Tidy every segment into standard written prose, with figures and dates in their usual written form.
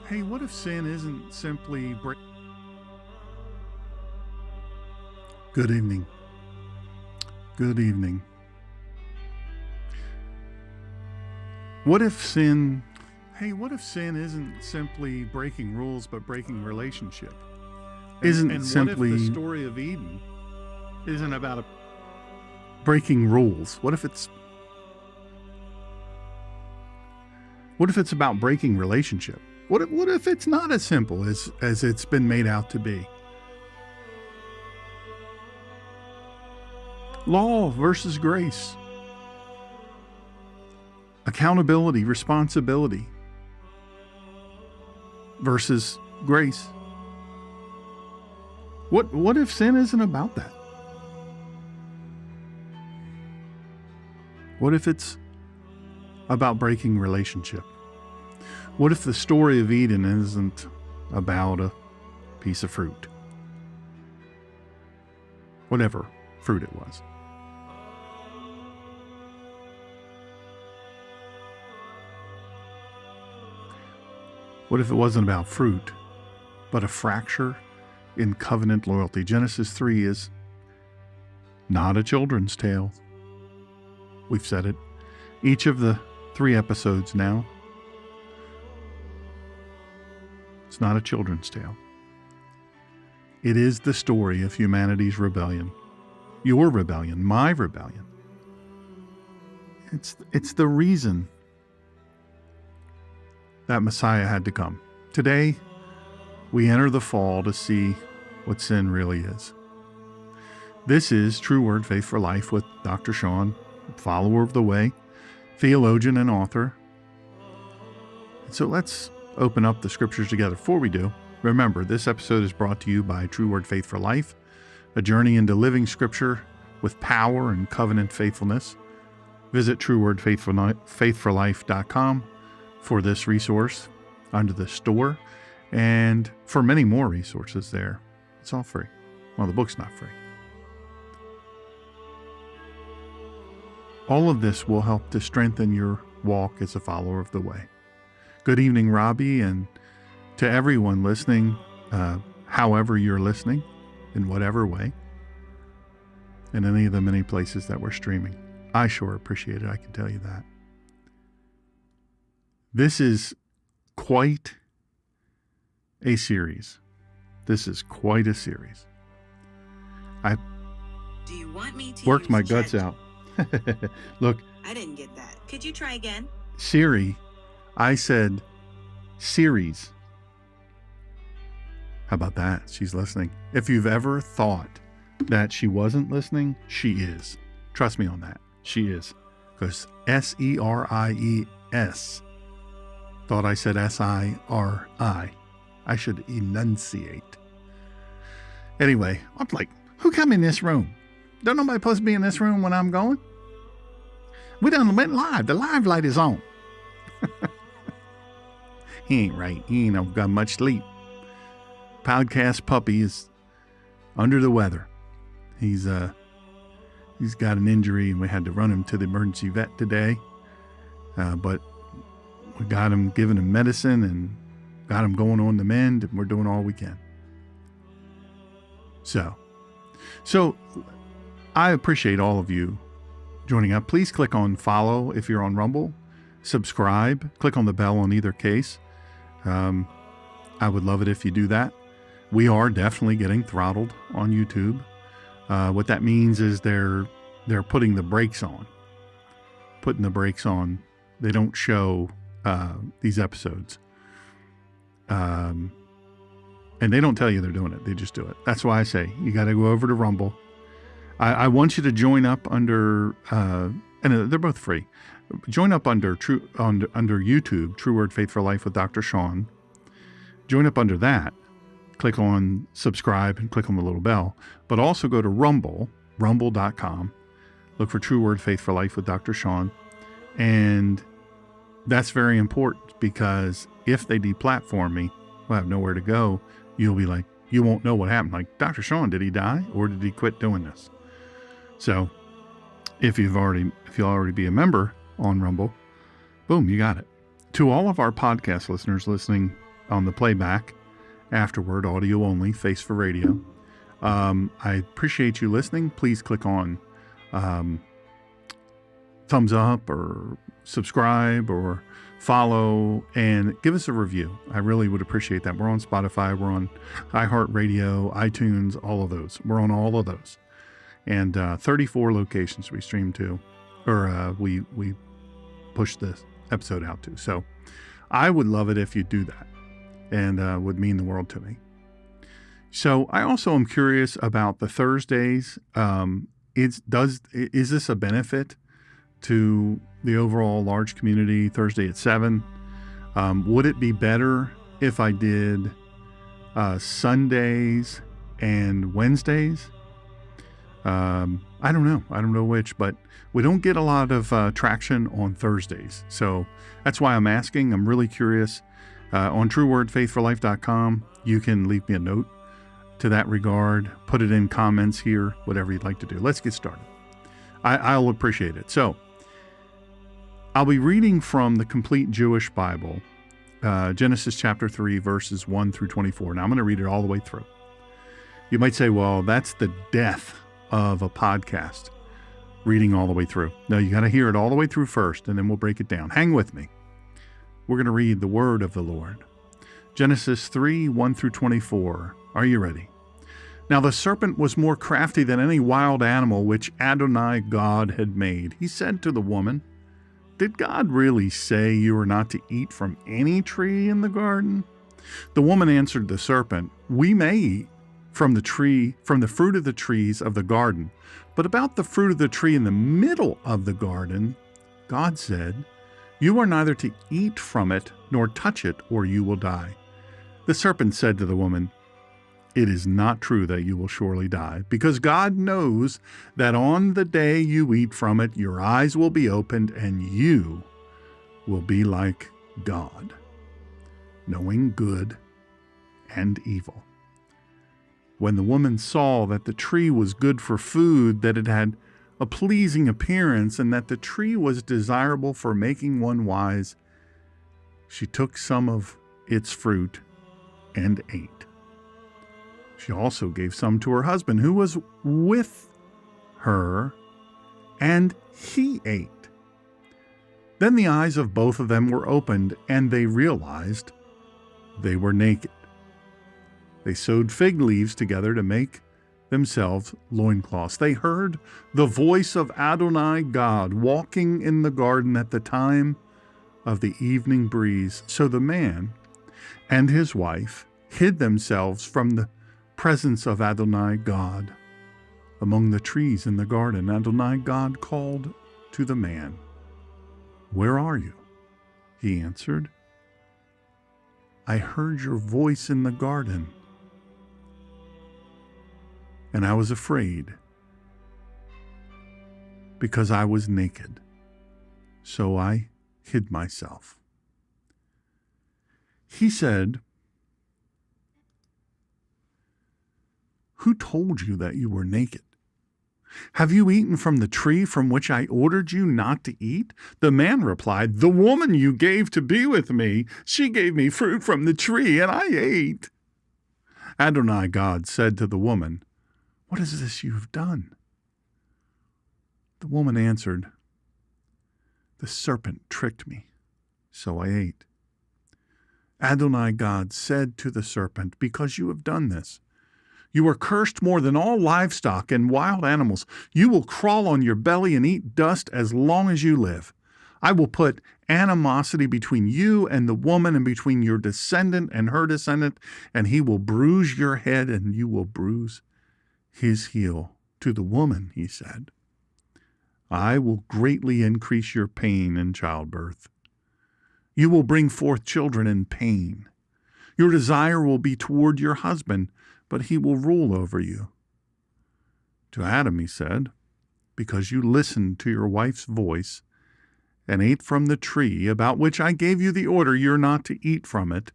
Hey, what if sin isn't simply Good evening. Good evening. What if sin isn't simply breaking rules but breaking relationship? And simply what if the story of Eden isn't about breaking rules? What if it's about breaking relationship? What if it's not as simple as it's been made out to be? Law versus grace. Accountability, responsibility versus grace. What if sin isn't about that? What if it's about breaking relationship? What if the story of Eden isn't about a piece of fruit? Whatever fruit it was. What if it wasn't about fruit, but a fracture in covenant loyalty? Genesis 3 is not a children's tale. We've said it. Each of the 3 episodes now. It's not a children's tale. It is the story of humanity's rebellion. Your rebellion, my rebellion. It's the reason that Messiah had to come. Today, we enter the fall to see what sin really is. This is True Word Faith for Life with Dr. Shawn, follower of the way, theologian and author. So let's open up the scriptures together. Before we do, remember, this episode is brought to you by True Word Faith for Life, a journey into living scripture with power and covenant faithfulness. Visit truewordfaithforlife.com for this resource under the store and for many more resources there. It's all free. Well, the book's not free. All of this will help to strengthen your walk as a follower of the way. Good evening, Robbie, and to everyone listening, however you're listening, in whatever way, in any of the many places that we're streaming. I sure appreciate it, I can tell you that. This is quite a series. Do you want me to worked my guts out. Look. I didn't get that. Could you try again? Siri. I said series. How about that? She's listening. If you've ever thought that she wasn't listening, she is. Trust me on that. She is. Because SERIES. Thought I said SIRI. I should enunciate. Anyway, I'm like, who come in this room? Don't nobody supposed to be in this room when I'm going? We done went live. The live light is on. He ain't right. He ain't got much sleep. Podcast puppy is under the weather. He's got an injury and we had to run him to the emergency vet today. But we got him, giving him medicine and got him going on the mend, and we're doing all we can. So I appreciate all of you joining up. Please click on follow if you're on Rumble. Subscribe. Click on the bell on either case. I would love it if you do that. We are definitely getting throttled on YouTube. What that means is they're putting the brakes on. They don't show these episodes. And they don't tell you they're doing it. They just do it. That's why I say you got to go over to Rumble. I want you to join up under, and they're both free. Join up under YouTube, True Word Faith for Life with Dr. Shawn. Join up under that. Click on subscribe and click on the little bell. But also go to Rumble, rumble.com. Look for True Word Faith for Life with Dr. Shawn. And that's very important because if they deplatform me, we'll have nowhere to go. You'll be like, you won't know what happened. Like, Dr. Shawn, did he die or did he quit doing this? So if you'll already be a member on Rumble, boom, you got it. To all of our podcast listeners listening on the playback afterward, audio only, face for radio. I appreciate you listening. Please click on thumbs up or subscribe or follow and give us a review. I really would appreciate that. We're on Spotify, we're on iHeartRadio, iTunes, all of those. We're on all of those. And 34 locations we stream to, or we push this episode out to. So I would love it if you do that, and would mean the world to me. So I also am curious about the Thursdays. Is this a benefit to the overall large community? Thursday at 7. Would it be better if I did Sundays and Wednesdays? I don't know. I don't know which, but we don't get a lot of traction on Thursdays. So that's why I'm asking. I'm really curious. On truewordfaithforlife.com, you can leave me a note to that regard. Put it in comments here, whatever you'd like to do. Let's get started. I'll appreciate it. So I'll be reading from the Complete Jewish Bible, Genesis chapter 3, verses 1 through 24. Now I'm going to read it all the way through. You might say, well, that's the death of a podcast, reading all the way through. No, you got to hear it all the way through first, and then we'll break it down. Hang with me. We're going to read the word of the Lord. Genesis 3, 1 through 24. Are you ready? Now the serpent was more crafty than any wild animal which Adonai God had made. He said to the woman, "Did God really say you are not to eat from any tree in the garden?" The woman answered the serpent, "We may eat from the fruit of the trees of the garden. But about the fruit of the tree in the middle of the garden, God said, 'You are neither to eat from it nor touch it, or you will die.' The serpent said to the woman, 'It is not true that you will surely die, because God knows that on the day you eat from it, your eyes will be opened, and you will be like God, knowing good and evil.' When the woman saw that the tree was good for food, that it had a pleasing appearance, and that the tree was desirable for making one wise, she took some of its fruit and ate. She also gave some to her husband who was with her, and he ate. Then the eyes of both of them were opened, and they realized they were naked. They sewed fig leaves together to make themselves loincloths. They heard the voice of Adonai God walking in the garden at the time of the evening breeze. So the man and his wife hid themselves from the presence of Adonai God among the trees in the garden. Adonai God called to the man, "Where are you?" He answered, "I heard your voice in the garden, and I was afraid because I was naked, so I hid myself." He said, "Who told you that you were naked? Have you eaten from the tree from which I ordered you not to eat?" The man replied, "The woman you gave to be with me, she gave me fruit from the tree, and I ate." Adonai God said to the woman, "What is this you have done?" The woman answered, "The serpent tricked me, so I ate." Adonai God said to the serpent, "Because you have done this, you are cursed more than all livestock and wild animals. You will crawl on your belly and eat dust as long as you live. I will put animosity between you and the woman, and between your descendant and her descendant, and he will bruise your head, and you will bruise his heel." To the woman, he said, "I will greatly increase your pain in childbirth. You will bring forth children in pain. Your desire will be toward your husband, but he will rule over you." To Adam, he said, "Because you listened to your wife's voice and ate from the tree about which I gave you the order you're not to eat from it,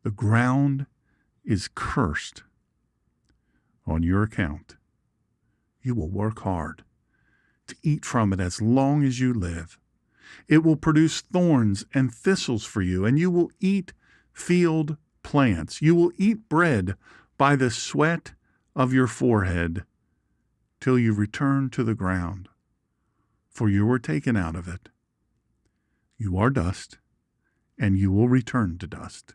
the ground is cursed on your account. You will work hard to eat from it as long as you live. It will produce thorns and thistles for you, and you will eat field plants. You will eat bread by the sweat of your forehead till you return to the ground, for you were taken out of it. You are dust, and you will return to dust.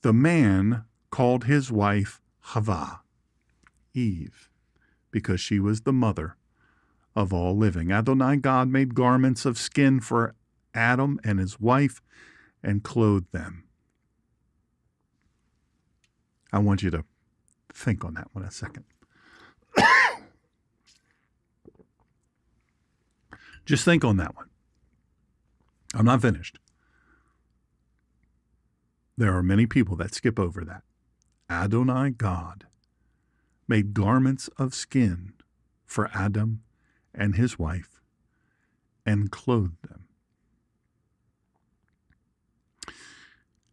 The man called his wife Hava, Eve, because she was the mother of all living. Adonai God made garments of skin for Adam and his wife and clothed them. I want you to think on that one a second. Just think on that one. I'm not finished. There are many people that skip over that. Adonai God made garments of skin for Adam and his wife and clothed them.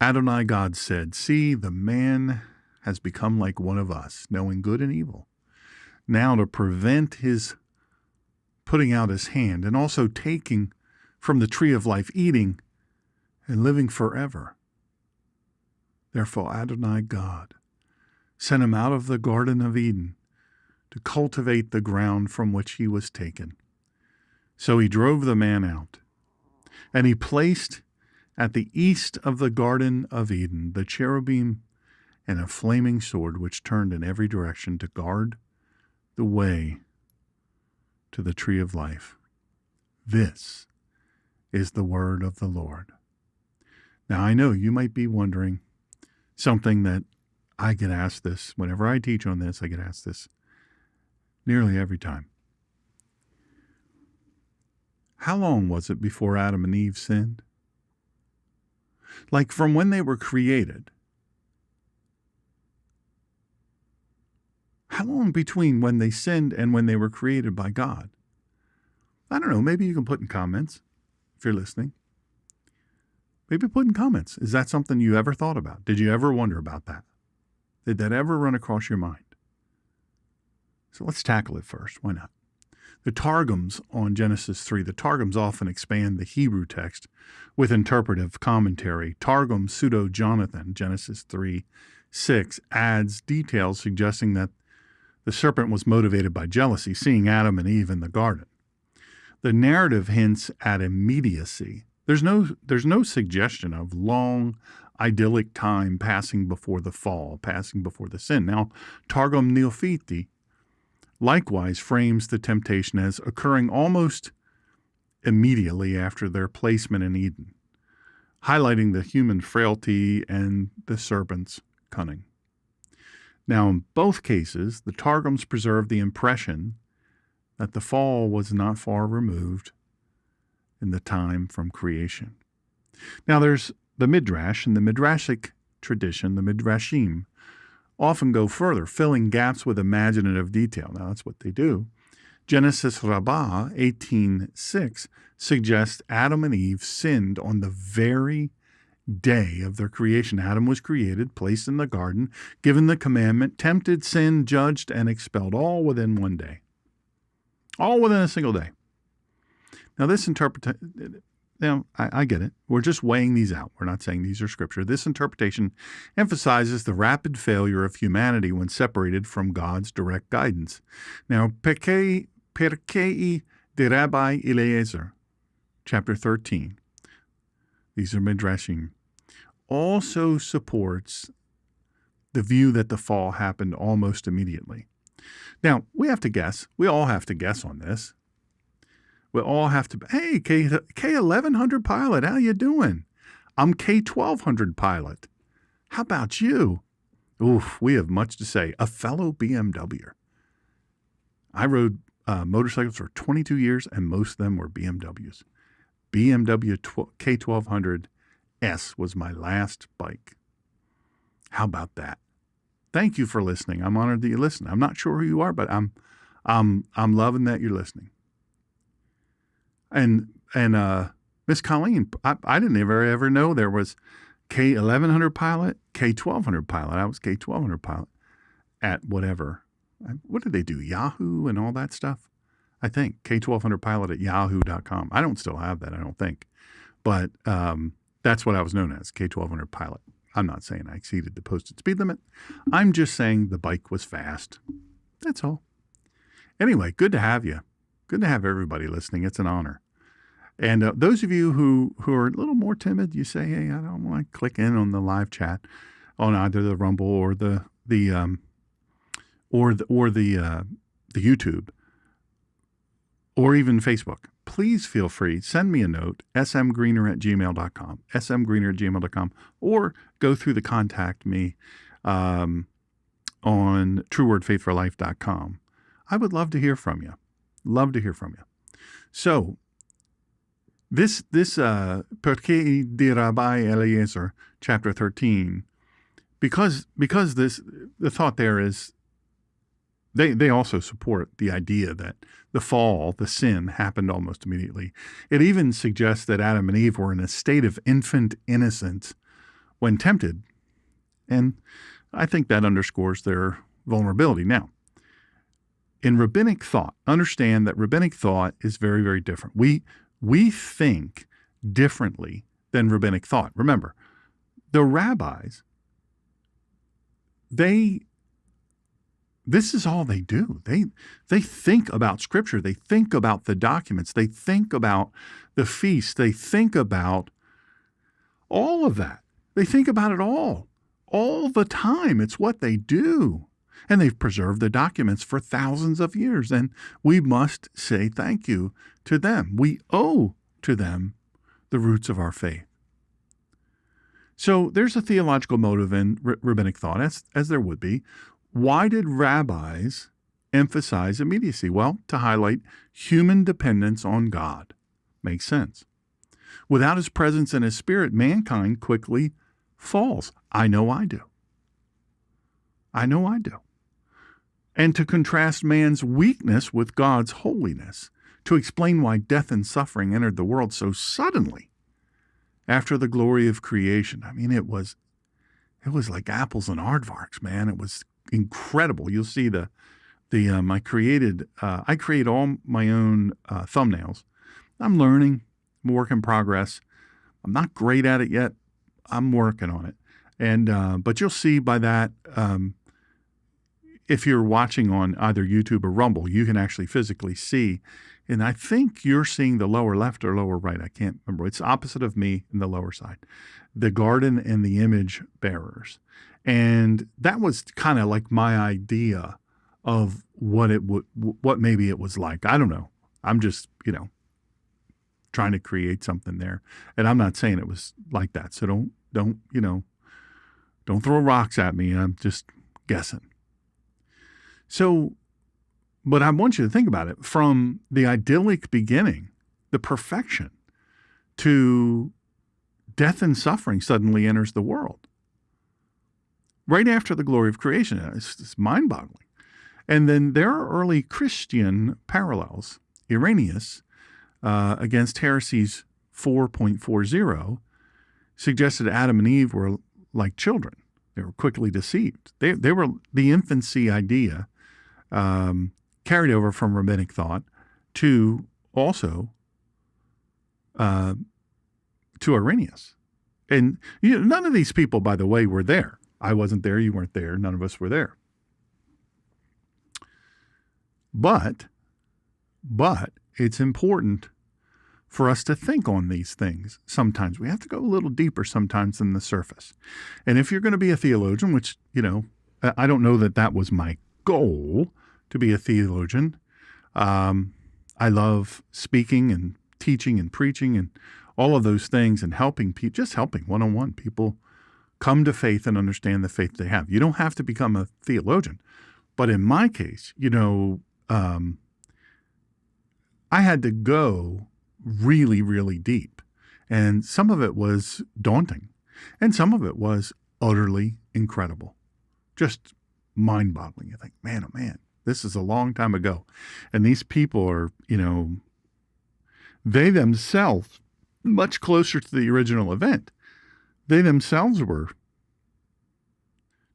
Adonai God said, "See, the man has become like one of us, knowing good and evil. Now to prevent his putting out his hand and also taking from the tree of life, eating and living forever. Therefore Adonai God sent him out of the Garden of Eden to cultivate the ground from which he was taken. So he drove the man out, and he placed at the east of the Garden of Eden the cherubim and a flaming sword which turned in every direction to guard the way to the tree of life. This is the word of the Lord." Now, I know you might be wondering something that I get asked this. Whenever I teach on this, I get asked this nearly every time. How long was it before Adam and Eve sinned? Like from when they were created. How long between when they sinned and when they were created by God? I don't know. Maybe you can put in comments if you're listening. Maybe put in comments. Is that something you ever thought about? Did you ever wonder about that? Did that ever run across your mind? So let's tackle it first. Why not? The Targums on Genesis 3, the Targums often expand the Hebrew text with interpretive commentary. Targum Pseudo-Jonathan, Genesis 3:6, adds details suggesting that the serpent was motivated by jealousy, seeing Adam and Eve in the garden. The narrative hints at immediacy. There's no suggestion of long, idyllic time passing before the fall, passing before the sin. Now, Targum Neofiti likewise frames the temptation as occurring almost immediately after their placement in Eden, highlighting the human frailty and the serpent's cunning. Now, in both cases, the Targums preserve the impression that the fall was not far removed in the time from creation. Now, there's the Midrash, and the Midrashic tradition, the Midrashim, often go further, filling gaps with imaginative detail. Now, that's what they do. Genesis Rabbah 18:6 suggests Adam and Eve sinned on the very day of their creation. Adam was created, placed in the garden, given the commandment, tempted, sinned, judged, and expelled, all within one day. All within a single day. Now, this interpretation, I get it. We're just weighing these out. We're not saying these are scripture. This interpretation emphasizes the rapid failure of humanity when separated from God's direct guidance. Now, Perkei de Rabbi Eliezer, chapter 13, these are Midrashim, also supports the view that the fall happened almost immediately. Now, we have to guess. We all have to guess on this. We all have to, hey, K1100 pilot, how you doing? I'm K1200 pilot. How about you? Oof, we have much to say. A fellow BMWer. I rode motorcycles for 22 years, and most of them were BMWs. BMW K1200S was my last bike. How about that? Thank you for listening. I'm honored that you listen. I'm not sure who you are, but I'm loving that you're listening. And Miss Colleen, I didn't ever know there was K1100 pilot, K1200 pilot. I was K1200 pilot at whatever. What did they do? Yahoo and all that stuff? I think K1200 pilot at yahoo.com. I don't still have that, I don't think. But That's what I was known as, K-1200 pilot. I'm not saying I exceeded the posted speed limit. I'm just saying the bike was fast. That's all. Anyway, good to have you. Good to have everybody listening. It's an honor. And those of you who are a little more timid, you say, hey, I don't want to click in on the live chat on either the Rumble or the YouTube or even Facebook. Please feel free. Send me a note, smgreener@gmail.com, smgreener@gmail.com, or go through the contact me on truewordfaithforlife.com. I would love to hear from you. Love to hear from you. So this Perché di Rabbi Eliezer, chapter 13, because the thought there is they also support the idea that the fall, the sin, happened almost immediately. It even suggests that Adam and Eve were in a state of infant innocence when tempted. And I think that underscores their vulnerability. Now, in rabbinic thought, understand that rabbinic thought is very, very different. We think differently than rabbinic thought. Remember, the rabbis, this is all they do. They think about Scripture. They think about the documents. They think about the feast. They think about all of that. They think about it all the time. It's what they do. And they've preserved the documents for thousands of years. And we must say thank you to them. We owe to them the roots of our faith. So there's a theological motive in rabbinic thought, as there would be. Why did rabbis emphasize immediacy? Well, to highlight human dependence on God. Makes sense. Without his presence and his spirit, mankind quickly falls. I know I do. And to contrast man's weakness with God's holiness, to explain why death and suffering entered the world so suddenly after the glory of creation. I mean, it was like apples and aardvarks, man. It was incredible. You'll see I create all my own thumbnails. I'm learning. I'm a work in progress. I'm not great at it yet. I'm working on it. And but you'll see by that, if you're watching on either YouTube or Rumble, you can actually physically see. And I think you're seeing the lower left or lower right. I can't remember. It's opposite of me in the lower side. The garden and the image bearers. And that was kind of like my idea of what maybe it was like. I don't know. I'm just, trying to create something there. And I'm not saying it was like that. So don't throw rocks at me. I'm just guessing. So, but I want you to think about it from the idyllic beginning, the perfection, to death and suffering suddenly enters the world. Right after the glory of creation. It's mind-boggling. And then there are early Christian parallels. Irenaeus, against heresies 4.40, suggested Adam and Eve were like children. They were quickly deceived. They were the infancy idea carried over from rabbinic thought to also to Irenaeus. And none of these people, by the way, were there. I wasn't there. You weren't there. None of us were there. But it's important for us to think on these things. Sometimes we have to go a little deeper sometimes than the surface. And if you're going to be a theologian, which, I don't know that was my goal to be a theologian. I love speaking and teaching and preaching and all of those things and helping people, just helping one-on-one people come to faith and understand the faith they have. You don't have to become a theologian. But in my case, I had to go really, really deep. And some of it was daunting. And some of it was utterly incredible. Just mind-boggling. You think, man, oh man, this is a long time ago. And these people are, they themselves, much closer to the original event, they themselves were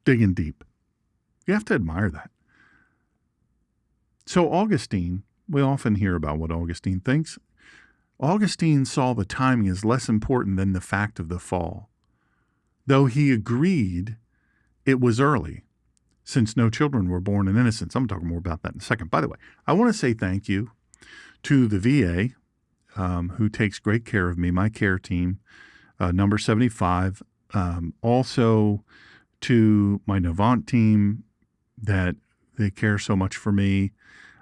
digging deep. You have to admire that. So Augustine, we often hear about what Augustine thinks. Augustine saw the timing as less important than the fact of the fall, though he agreed it was early, since no children were born in innocence. I'm talking more about that in a second. By the way, I want to say thank you to the VA, who takes great care of me, my care team, number 75. Also to my Novant team, that they care so much for me.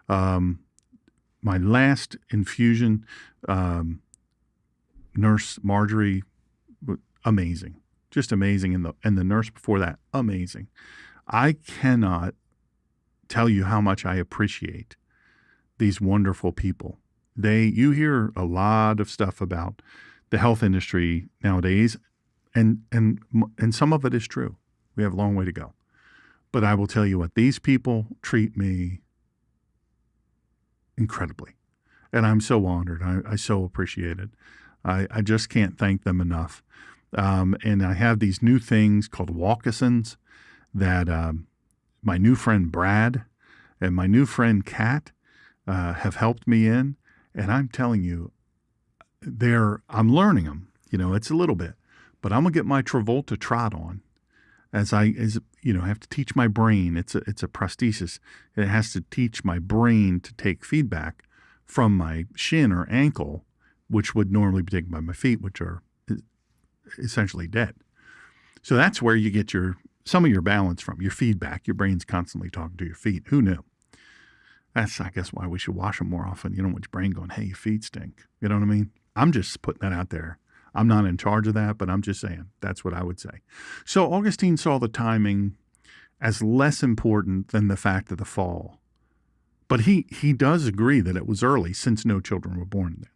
My last infusion, Nurse Marjorie, amazing, just amazing. And the nurse before that, amazing. I cannot tell you how much I appreciate these wonderful people. You hear a lot of stuff about the health industry nowadays, and some of it is true. We have a long way to go. But I will tell you what, these people treat me incredibly. And I'm so honored. I so appreciate it. I just can't thank them enough. And I have these new things called walkathons that my new friend Brad and my new friend Kat have helped me in. And I'm telling you, I'm learning them. It's a little bit. But I'm going to get my Travolta trot on as I have to teach my brain. It's a prosthesis. It has to teach my brain to take feedback from my shin or ankle, which would normally be taken by my feet, which are essentially dead. So that's where you get some of your balance from, your feedback. Your brain's constantly talking to your feet. Who knew? That's, I guess, why we should wash them more often. You don't want your brain going, hey, your feet stink. You know what I mean? I'm just putting that out there. I'm not in charge of that, but I'm just saying that's what I would say. So Augustine saw the timing as less important than the fact of the fall. But he does agree that it was early, since no children were born then.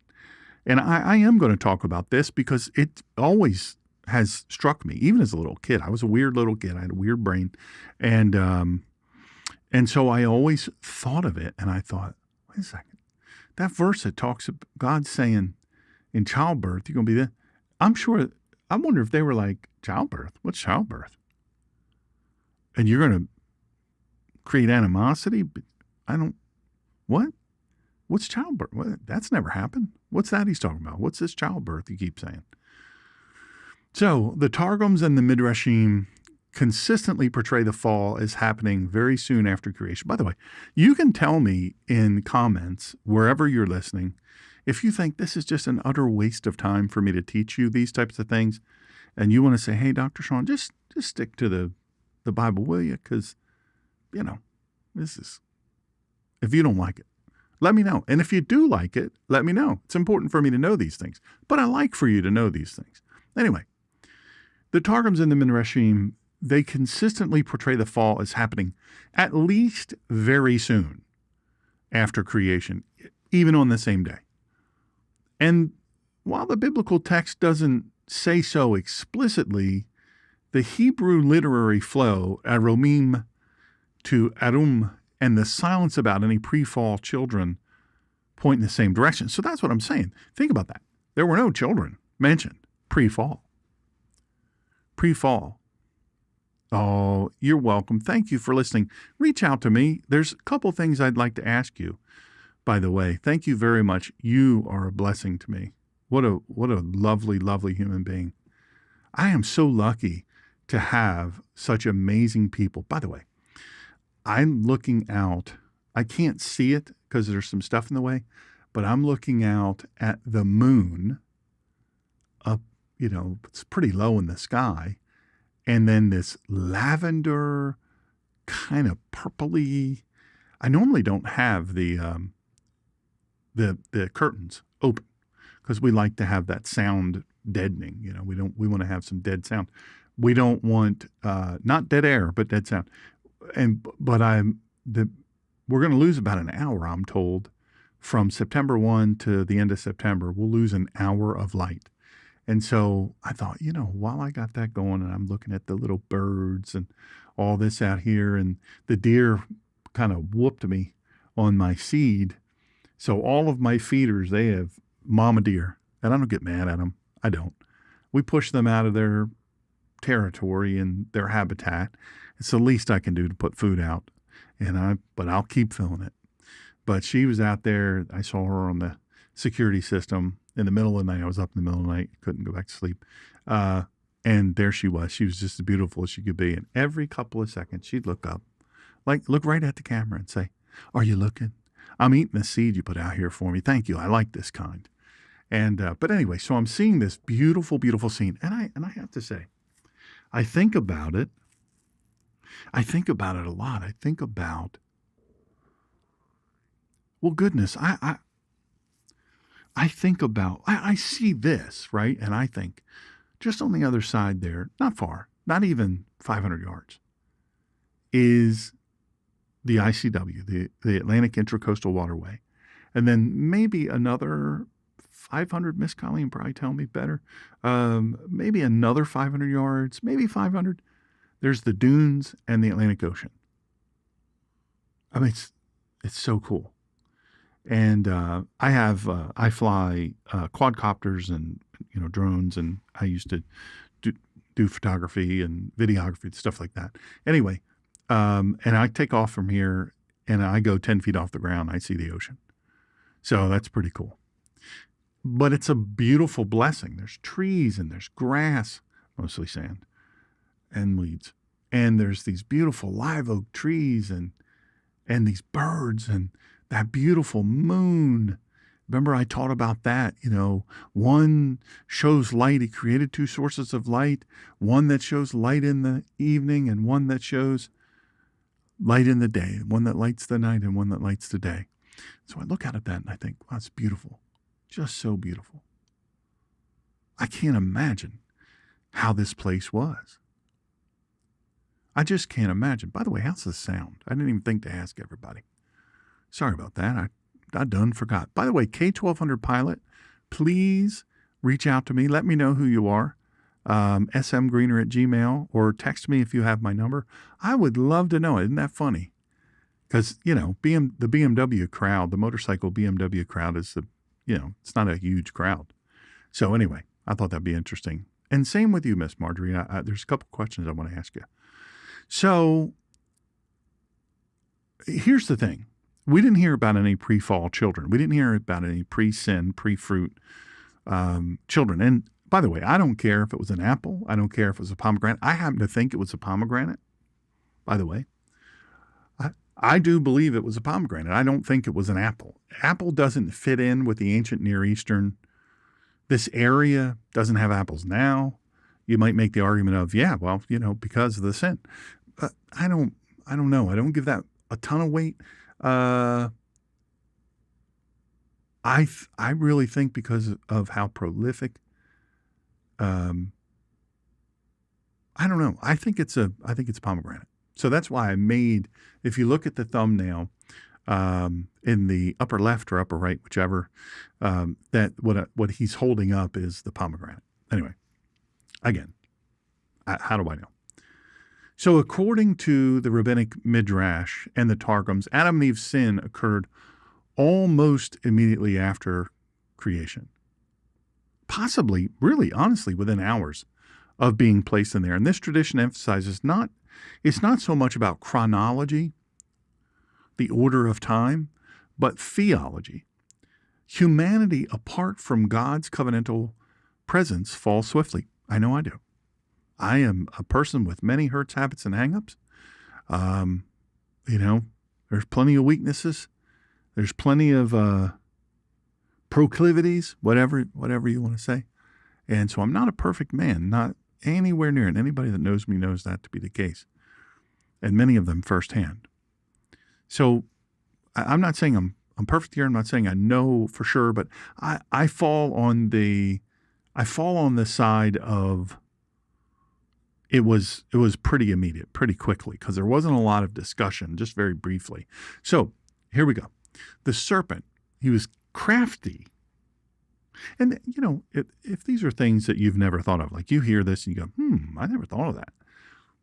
And I am going to talk about this because it always has struck me, even as a little kid. I was a weird little kid. I had a weird brain. And so I always thought of it, and I thought, wait a second. That verse that talks about God saying in childbirth, you're going to be there. I wonder if they were like, childbirth? What's childbirth? And you're going to create animosity? What? What's childbirth? That's never happened. What's that he's talking about? What's this childbirth you keep saying? So the Targums and the Midrashim consistently portray the fall as happening very soon after creation. By the way, you can tell me in comments, wherever you're listening, if you think this is just an utter waste of time for me to teach you these types of things, and you want to say, hey, Dr. Shawn, just stick to the Bible, will you? Because, if you don't like it, let me know. And if you do like it, let me know. It's important for me to know these things. But I like for you to know these things. Anyway, the Targums and the Midrashim, they consistently portray the fall as happening at least very soon after creation, even on the same day. And while the biblical text doesn't say so explicitly, the Hebrew literary flow, aromim to arum, and the silence about any pre-fall children point in the same direction. So that's what I'm saying. Think about that. There were no children mentioned pre-fall. Pre-fall. Oh, you're welcome. Thank you for listening. Reach out to me. There's a couple things I'd like to ask you. By the way, thank you very much. You are a blessing to me. What a lovely, lovely human being. I am so lucky to have such amazing people. By the way, I'm looking out. I can't see it because there's some stuff in the way, but I'm looking out at the moon up, it's pretty low in the sky. And then this lavender kind of purpley. I normally don't have the curtains open because we like to have that sound deadening. We want to have some dead sound. We don't want not dead air, but dead sound. But we're going to lose about an hour, I'm told, from September 1 to the end of September. We'll lose an hour of light. And so I thought, while I got that going and I'm looking at the little birds and all this out here, and the deer kind of whooped me on my seed. So all of my feeders, they have mama deer, and I don't get mad at them. I don't. We push them out of their territory and their habitat. It's the least I can do to put food out, but I'll keep filling it. But she was out there. I saw her on the security system, in the middle of the night. I was up in the middle of the night, couldn't go back to sleep. And there she was. She was just as beautiful as she could be. And every couple of seconds, she'd look up, look right at the camera and say, "Are you looking? I'm eating the seed you put out here for me. Thank you. I like this kind." And but anyway, so I'm seeing this beautiful, beautiful scene, and I have to say, I think about it. I think about it a lot. I think about, well, goodness, I think about, I see this, right? And I think just on the other side there, not far, not even 500 yards, is the ICW, the Atlantic Intracoastal Waterway. And then maybe another 500, Miss Colleen probably tell me better, maybe another 500 yards, maybe 500. There's the dunes and the Atlantic Ocean. I mean, it's so cool. And I fly quadcopters and drones, and I used to do photography and videography and stuff like that. Anyway, and I take off from here, and I go 10 feet off the ground. I see the ocean, so that's pretty cool. But it's a beautiful blessing. There's trees and there's grass, mostly sand and weeds, and there's these beautiful live oak trees and these birds and that beautiful moon. Remember I taught about that, one shows light. He created two sources of light, one that shows light in the evening and one that shows light in the day, one that lights the night and one that lights the day. So I look at that and I think, wow, it's beautiful. Just so beautiful. I can't imagine how this place was. I just can't imagine. By the way, how's the sound? I didn't even think to ask everybody. Sorry about that. I done forgot. By the way, K1200 Pilot, please reach out to me. Let me know who you are. smgreener@gmail, or text me if you have my number. I would love to know. Isn't that funny? Because, the BMW crowd, the motorcycle BMW crowd is it's not a huge crowd. So anyway, I thought that'd be interesting. And same with you, Miss Marjorie. There's a couple questions I want to ask you. So here's the thing. We didn't hear about any pre-fall children. We didn't hear about any pre-sin, pre-fruit children. And by the way, I don't care if it was an apple. I don't care if it was a pomegranate. I happen to think it was a pomegranate, by the way. I do believe it was a pomegranate. I don't think it was an apple. Apple doesn't fit in with the ancient Near Eastern. This area doesn't have apples now. You might make the argument of, because of the sin. But I don't know. I don't give that a ton of weight. I really think because of how prolific. I don't know. I think it's pomegranate. So that's why I made, if you look at the thumbnail in the upper left or upper right, whichever, that what he's holding up is the pomegranate. Anyway, again, how do I know? So according to the rabbinic midrash and the targums, Adam and Eve's sin occurred almost immediately after creation. Possibly, really, honestly, within hours of being placed in there. And this tradition emphasizes it's not so much about chronology, the order of time, but theology. Humanity, apart from God's covenantal presence, falls swiftly. I know I do. I am a person with many hurts, habits, and hang-ups. There's plenty of weaknesses. There's plenty of proclivities, whatever you want to say. And so I'm not a perfect man, not anywhere near it. Anybody that knows me knows that to be the case, and many of them firsthand. So I'm not saying I'm perfect here. I'm not saying I know for sure, but I fall on the side of it was pretty immediate, pretty quickly, because there wasn't a lot of discussion, just very briefly. So here we go. The serpent, he was crafty. And, if these are things that you've never thought of, like you hear this and you go, I never thought of that.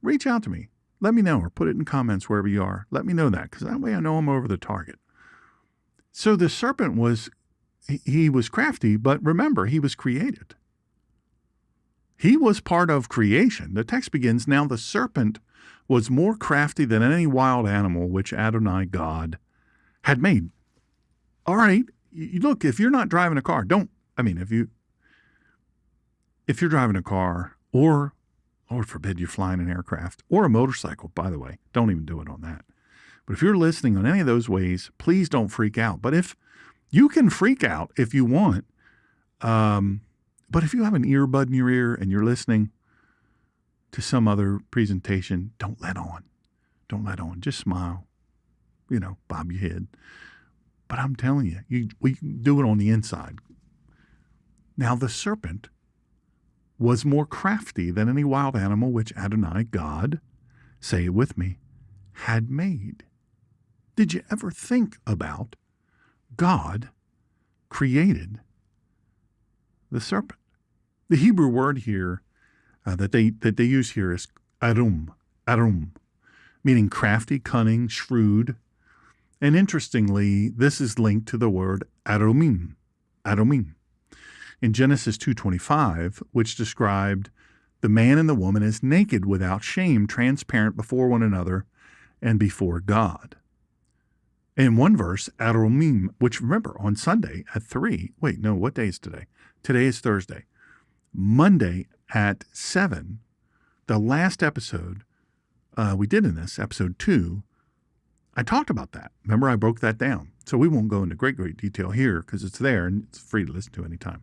Reach out to me. Let me know, or put it in comments wherever you are. Let me know that, because that way I know I'm over the target. So the serpent he was crafty, but remember, he was created. He was part of creation. The text begins, now the serpent was more crafty than any wild animal which Adonai God had made. All right, look, if you're not driving a car, don't I mean, if you're driving a car, or Lord forbid you're flying an aircraft or a motorcycle, by the way, don't even do it on that. But if you're listening on any of those ways, please don't freak out. But if you can freak out if you want, but if you have an earbud in your ear and you're listening to some other presentation, don't let on. Don't let on. Just smile. Bob your head. But I'm telling you, we can do it on the inside. Now the serpent was more crafty than any wild animal which Adonai, God, say it with me, had made. Did you ever think about God created the serpent? The Hebrew word here that they use here is arum, meaning crafty, cunning, shrewd. And interestingly, this is linked to the word aromim. In Genesis 2:25, which described the man and the woman as naked without shame, transparent before one another and before God. In one verse, aromim, which remember on Sunday at 3, wait, no, what day is today? Today is Thursday. Monday at 7, the last episode we did in this, episode 2, I talked about that. Remember, I broke that down. So we won't go into great detail here because it's there and it's free to listen to anytime.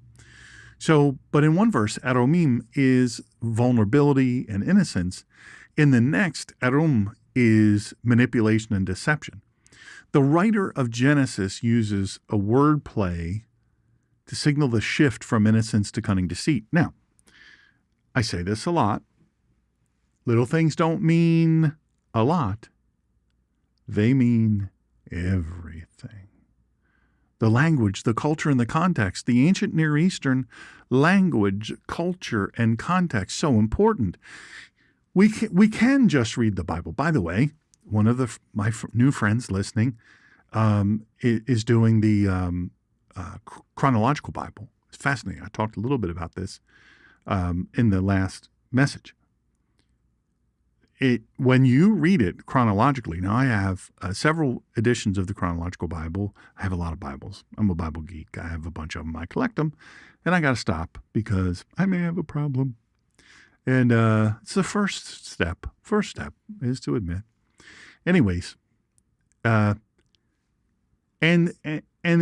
So, but in one verse, aromim is vulnerability and innocence. In the next, arum is manipulation and deception. The writer of Genesis uses a word play to signal the shift from innocence to cunning deceit. Now, I say this a lot. Little things don't mean a lot. They mean everything. The language, the culture, and the context. The ancient Near Eastern language, culture, and context, so important. We can just read the Bible. By the way, one of my new friends listening is doing the chronological Bible. It's fascinating. I talked a little bit about this in the last message. When you read it chronologically, now I have several editions of the chronological Bible. I have a lot of Bibles. I'm a Bible geek. I have a bunch of them. I collect them, and I got to stop because I may have a problem. And it's the first step. First step is to admit. Anyways, and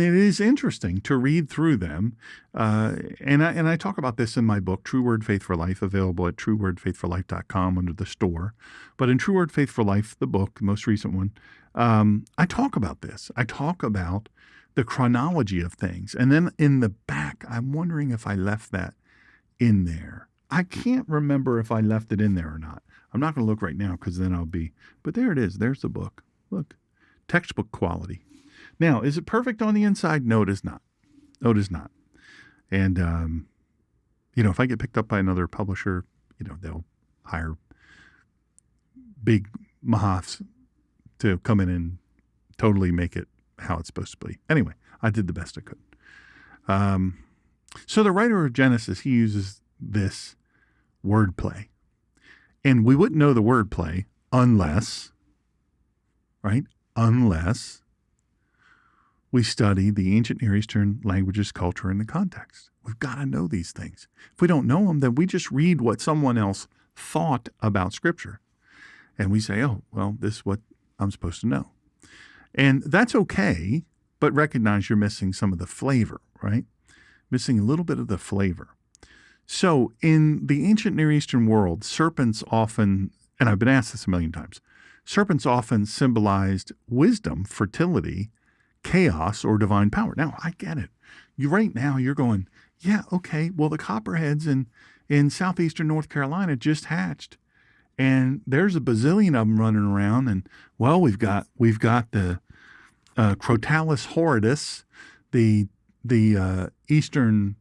it is interesting to read through them. And I talk about this in my book, True Word Faith for Life, available at truewordfaithforlife.com under the store. But in True Word Faith for Life, the book, the most recent one, I talk about this. I talk about the chronology of things. And then in the back, I'm wondering if I left that in there. I can't remember if I left it in there or not. I'm not going to look right now because then but there it is. There's the book. Look, textbook quality. Now, is it perfect on the inside? No, it is not. No, it is not. And, if I get picked up by another publisher, they'll hire big mahafs to come in and totally make it how it's supposed to be. Anyway, I did the best I could. So the writer of Genesis, he uses this wordplay. And we wouldn't know the wordplay unless we study the ancient Near Eastern languages, culture, and the context. We've got to know these things. If we don't know them, then we just read what someone else thought about Scripture. And we say, oh, well, this is what I'm supposed to know. And that's okay, but recognize you're missing some of the flavor, right? Missing a little bit of the flavor. So in the ancient Near Eastern world, serpents often, and I've been asked this a million times, serpents often symbolized wisdom, fertility, chaos, or divine power. Now, I get it. Right now, you're going, yeah, okay, well, the copperheads in southeastern North Carolina just hatched. And there's a bazillion of them running around. And, well, we've got the Crotalus horridus, the eastern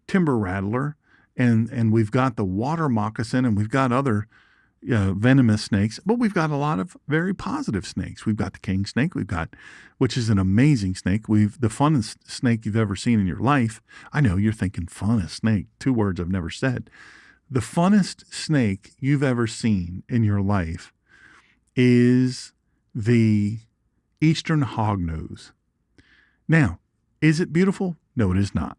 timber rattler, and we've got the water moccasin, and we've got other venomous snakes, but we've got a lot of very positive snakes. We've got the king snake, which is an amazing snake. The funnest snake you've ever seen in your life. I know you're thinking funnest snake, 2 words I've never said. The funnest snake you've ever seen in your life is the eastern hognose. Now, is it beautiful? No, it is not.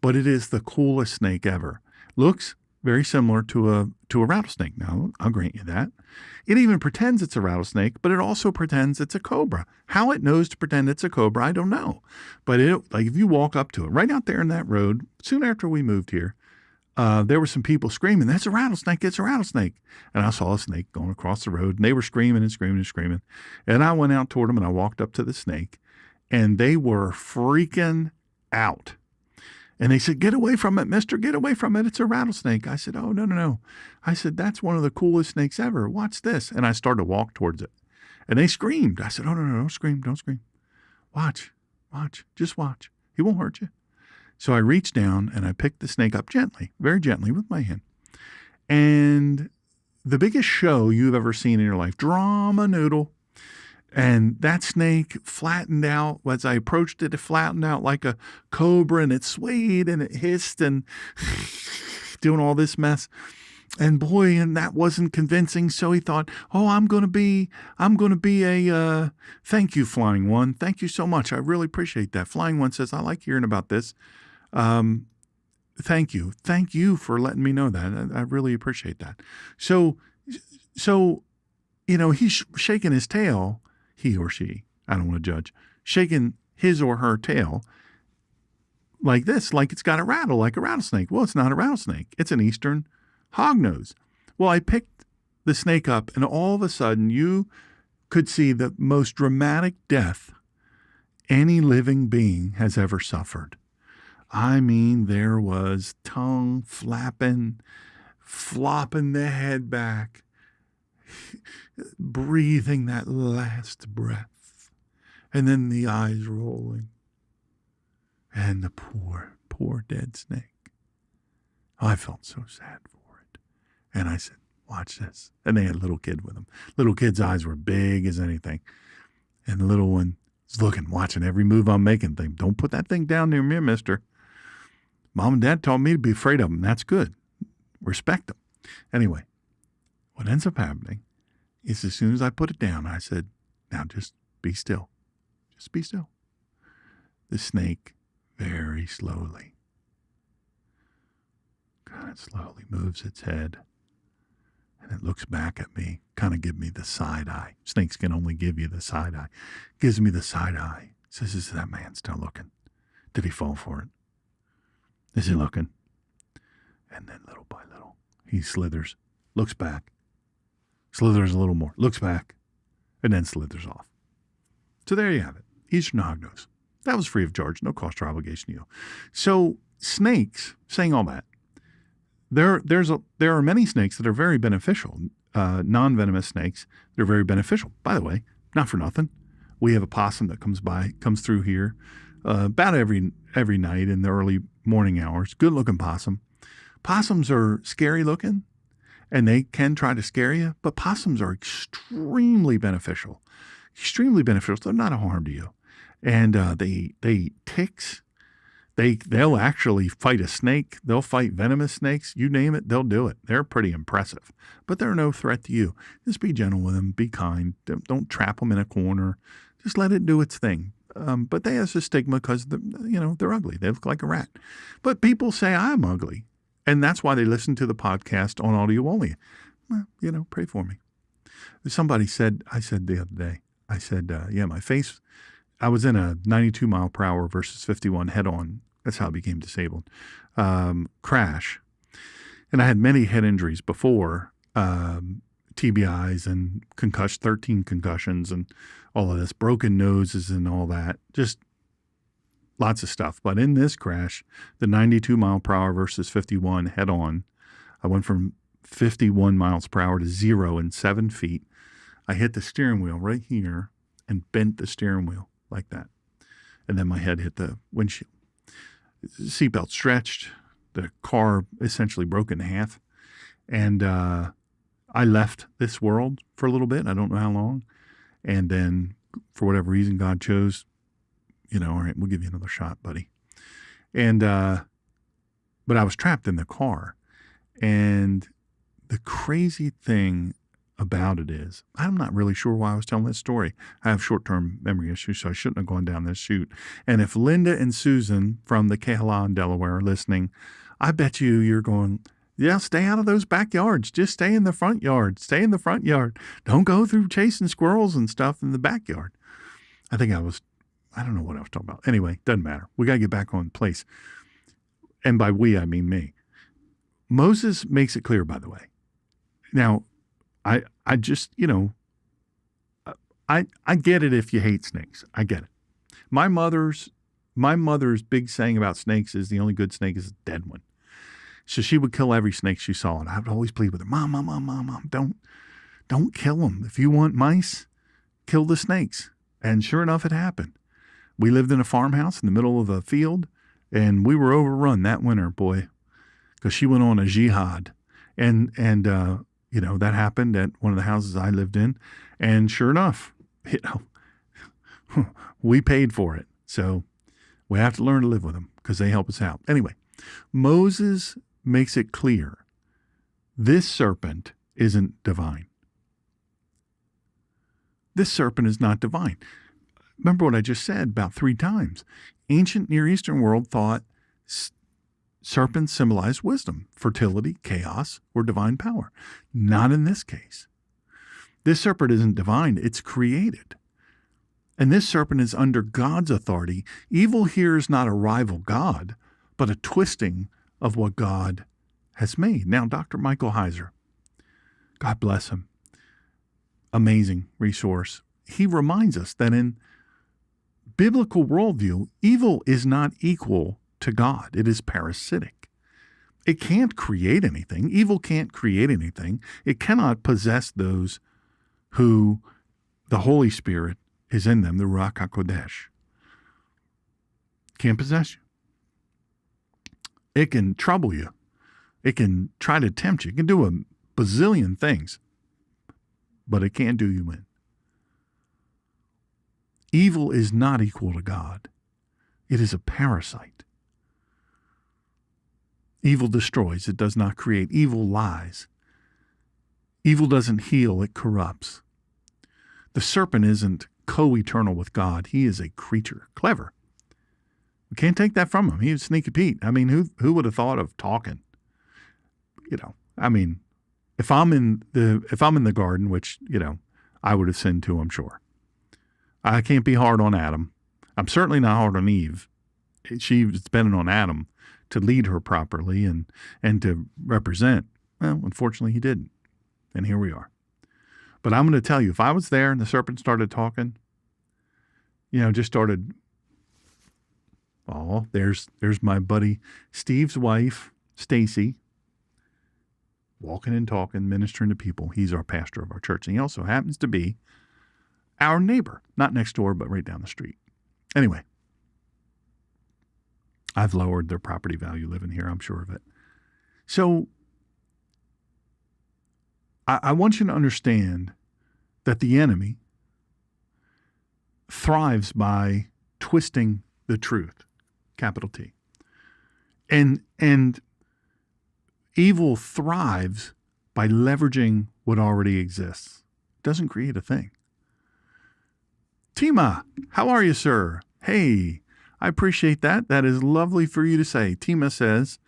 but it is the coolest snake ever. Looks very similar to a rattlesnake. Now, I'll grant you that. It even pretends it's a rattlesnake, but it also pretends it's a cobra. How it knows to pretend it's a cobra, I don't know. But if you walk up to it, right out there in that road, soon after we moved here, there were some people screaming, "That's a rattlesnake, it's a rattlesnake." And I saw a snake going across the road, and they were screaming and screaming and screaming. And I went out toward them, and I walked up to the snake, and they were freaking out. And they said, "Get away from it, mister, get away from it. It's a rattlesnake." I said, "Oh, no. I said, "That's one of the coolest snakes ever. Watch this." And I started to walk towards it. And they screamed. I said, "Oh, no, don't scream, don't scream. Watch, just watch. He won't hurt you." So I reached down and I picked the snake up gently, very gently with my hand. And the biggest show you've ever seen in your life, drama noodle. And that snake flattened out. As I approached it, it flattened out like a cobra, and it swayed and it hissed and doing all this mess. And boy, and that wasn't convincing. So he thought, "Oh, I'm going to be a, thank you, Flying One. Thank you so much. I really appreciate that." Flying One says, "I like hearing about this. Thank you. Thank you for letting me know that. I really appreciate that." So, he's shaking his tail, he or she, I don't want to judge, shaking his or her tail like this, like it's got a rattle, like a rattlesnake. Well, it's not a rattlesnake. It's an eastern hognose. Well, I picked the snake up, and all of a sudden you could see the most dramatic death any living being has ever suffered. I mean, there was tongue flapping, flopping the head back, breathing that last breath, and then the eyes rolling, and the poor dead snake. I felt so sad for it. And I said, "Watch this." And they had a little kid with them. Little kid's eyes were big as anything. And the little one is looking, watching every move I'm making. Think, "Don't put that thing down near me, mister. Mom and Dad told me to be afraid of them. That's good. Respect them." Anyway, what ends up happening is as soon as I put it down, I said, "Now just be still. Just be still." The snake very slowly, kind of slowly moves its head, and it looks back at me, kind of give me the side eye. Snakes can only give you the side eye. Gives me the side eye. Says, "Is that man still looking? Did he fall for it? Is he looking?" And then little by little, he slithers, looks back, slithers a little more, looks back, and then slithers off. So there you have it. Eastern hognose. That was free of charge, no cost or obligation to you. So snakes, saying all that, there are many snakes that are very beneficial. Non-venomous snakes, they're very beneficial. By the way, not for nothing, we have a possum that comes through here about every night in the early morning hours. Good looking possum. Possums are scary looking, and they can try to scare you, but possums are extremely beneficial. Extremely beneficial. They're not a harm to you. And they eat ticks. They'll actually fight a snake. They'll fight venomous snakes. You name it, they'll do it. They're pretty impressive, but they're no threat to you. Just be gentle with them. Be kind. Don't trap them in a corner. Just let it do its thing. But they have a stigma because they're ugly. They look like a rat. But people say I'm ugly, and that's why they listen to the podcast on audio only. Well, pray for me. Somebody said, I said the other day, I said, my face. I was in a 92 mile per hour versus 51 head on. That's how I became disabled. Crash. And I had many head injuries before, TBIs and 13 concussions and all of this, broken noses and all that. Just lots of stuff. But in this crash, the 92 mile per hour versus 51 head on, I went from 51 miles per hour to 0 in 7 feet. I hit the steering wheel right here and bent the steering wheel like that. And then my head hit the windshield. Seatbelt stretched. The car essentially broke in half. And I left this world for a little bit. I don't know how long. And then for whatever reason, God chose, all right, we'll give you another shot, buddy. And but I was trapped in the car. And the crazy thing about it is, I'm not really sure why I was telling this story. I have short-term memory issues, so I shouldn't have gone down this chute. And if Linda and Susan from the Kehlah in Delaware are listening, I bet you're going, yeah, stay out of those backyards. Just stay in the front yard. Stay in the front yard. Don't go through chasing squirrels and stuff in the backyard. I don't know what I was talking about. Anyway, doesn't matter. We got to get back on place. And by we, I mean me. Moses makes it clear, by the way. Now, I just, I get it if you hate snakes. I get it. My mother's big saying about snakes is the only good snake is a dead one. So she would kill every snake she saw. And I would always plead with her, Mom, don't kill them. If you want mice, kill the snakes. And sure enough, it happened. We lived in a farmhouse in the middle of a field, and we were overrun that winter, boy, because she went on a jihad. And that happened at one of the houses I lived in. And sure enough, we paid for it. So we have to learn to live with them because they help us out. Anyway, Moses makes it clear this serpent isn't divine. This serpent is not divine. Remember what I just said about 3 times. Ancient Near Eastern world thought serpents symbolized wisdom, fertility, chaos, or divine power. Not in this case. This serpent isn't divine, it's created. And this serpent is under God's authority. Evil here is not a rival God, but a twisting of what God has made. Now, Dr. Michael Heiser, God bless him, amazing resource. He reminds us that in biblical worldview, evil is not equal to God. It is parasitic. It can't create anything. Evil can't create anything. It cannot possess those who the Holy Spirit is in them, the Ruach HaKodesh. Can't possess you. It can trouble you. It can try to tempt you. It can do a bazillion things, but it can't do you in. Evil is not equal to God. It is a parasite. Evil destroys. It does not create. Evil lies. Evil doesn't heal. It corrupts. The serpent isn't co-eternal with God. He is a creature. Clever. We can't take that from him. He was Sneaky Pete. I mean, who would have thought of talking? If I'm in the garden, which, I would have sinned too, I'm sure. I can't be hard on Adam. I'm certainly not hard on Eve. She was dependent on Adam to lead her properly and to represent. Well, unfortunately, he didn't. And here we are. But I'm going to tell you, if I was there and the serpent started talking, just started, there's my buddy Steve's wife, Stacy, walking and talking, ministering to people. He's our pastor of our church. And he also happens to be our neighbor, not next door, but right down the street. Anyway, I've lowered their property value living here. I'm sure of it. So I want you to understand that the enemy thrives by twisting the truth, capital T. And evil thrives by leveraging what already exists. It doesn't create a thing. Tima, how are you, sir? Hey, I appreciate that. That is lovely for you to say. Tima says,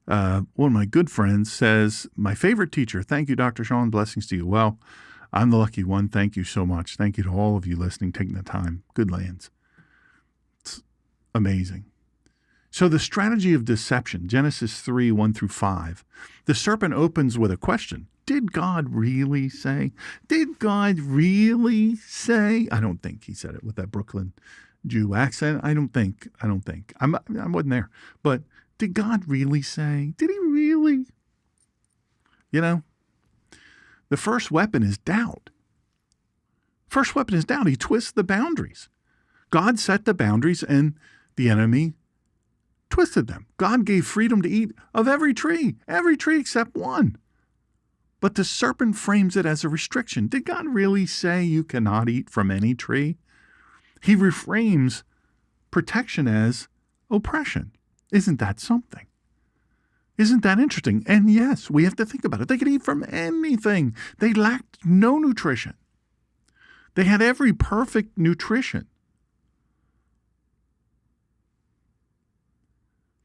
one of my good friends says, my favorite teacher. Thank you, Dr. Shawn. Blessings to you. Well, I'm the lucky one. Thank you so much. Thank you to all of you listening, taking the time. Good lands. It's amazing. So the strategy of deception, Genesis 3, 1 through 5, the serpent opens with a question. Did God really say? Did God really say? I don't think he said it with that Brooklyn Jew accent. I don't think. I wasn't there. But did God really say? Did he really? The first weapon is doubt. He twists the boundaries. God set the boundaries and the enemy twisted them. God gave freedom to eat of every tree except one. But the serpent frames it as a restriction. Did God really say you cannot eat from any tree? He reframes protection as oppression. Isn't that something? Isn't that interesting? And yes, we have to think about it. They could eat from anything. They lacked no nutrition. They had every perfect nutrition.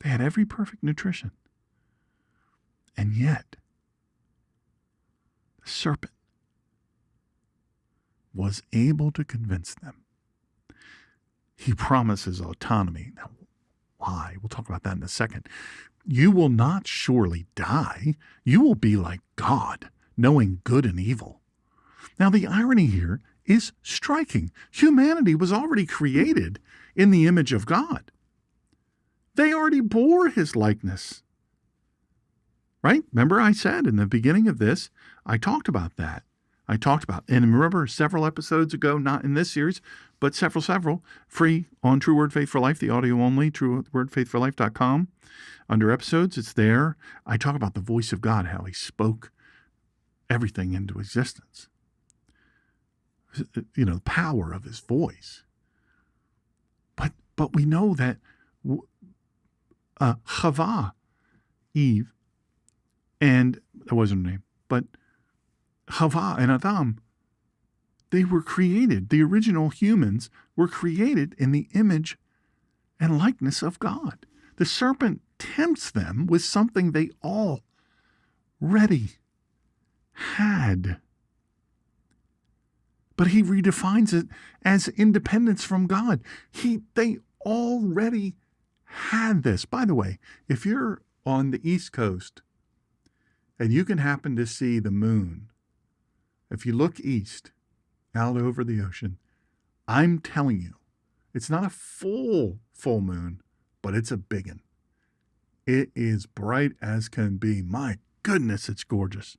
They had every perfect nutrition. And yet, the serpent was able to convince them. He promises autonomy. Now, why? We'll talk about that in a second. You will not surely die. You will be like God, knowing good and evil. Now, the irony here is striking. Humanity was already created in the image of God. They already bore his likeness. Right? Remember I said in the beginning of this, I talked about that. And remember several episodes ago, not in this series, but several, free on True Word Faith for Life, the audio only, truewordfaithforlife.com. Under episodes, it's there. I talk about the voice of God, how he spoke everything into existence. You know, the power of his voice. But we know that Chava, Eve, and that wasn't her name, but Chava and Adam, they were created. The original humans were created in the image and likeness of God. The serpent tempts them with something they already had. But he redefines it as independence from God. They already had this. By the way, if you're on the East Coast and you can happen to see the moon, if you look east out over the ocean, I'm telling you, it's not a full moon, but it's a big one. It is bright as can be. My goodness, it's gorgeous.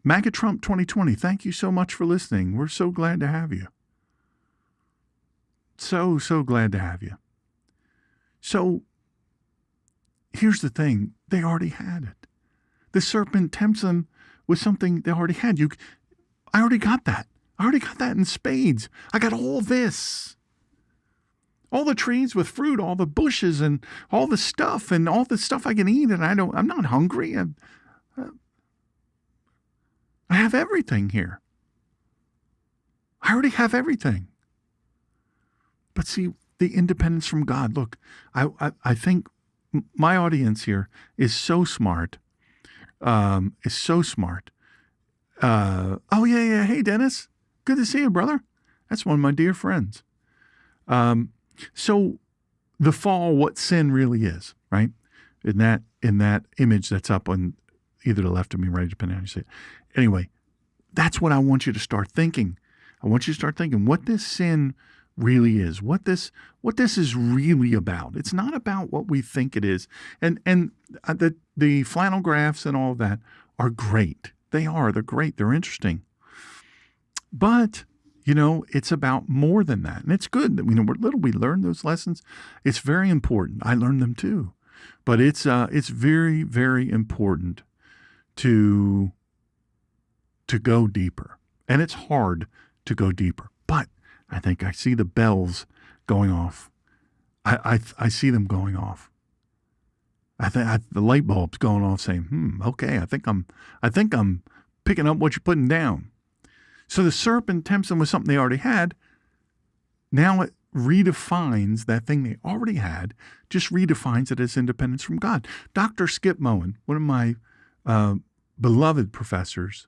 MAGA Trump 2020, thank you so much for listening. We're so glad to have you. So glad to have you. So here's the thing. They already had it. The serpent tempts them with something they already had. I already got that. I already got that in spades. I got all this. All the trees with fruit, all the bushes and all the stuff I can eat, and I'm not hungry. I have everything here. I already have everything. But see, the independence from God. Look, I think my audience here is so smart. Oh yeah. Hey, Dennis. Good to see you, brother. That's one of my dear friends. So the fall, what sin really is, right? In that image that's up on either the left of me, right, depending on how you see it. Anyway, that's what I want you to start thinking. I want you to start thinking what this sin really is, what this is really about. It's not about what we think it is. And the flannel graphs and all of that are great. They're great. They're interesting. But it's about more than that. And it's good that we're little, we learn those lessons. It's very important. I learned them too. But it's very, very important to go deeper. And it's hard to go deeper. But I think I see the bells going off. I see them going off. The light bulb's going off saying, okay, I think I'm picking up what you're putting down. So the serpent tempts them with something they already had. Now it redefines that thing they already had, just redefines it as independence from God. Dr. Skip Moen, one of my beloved professors.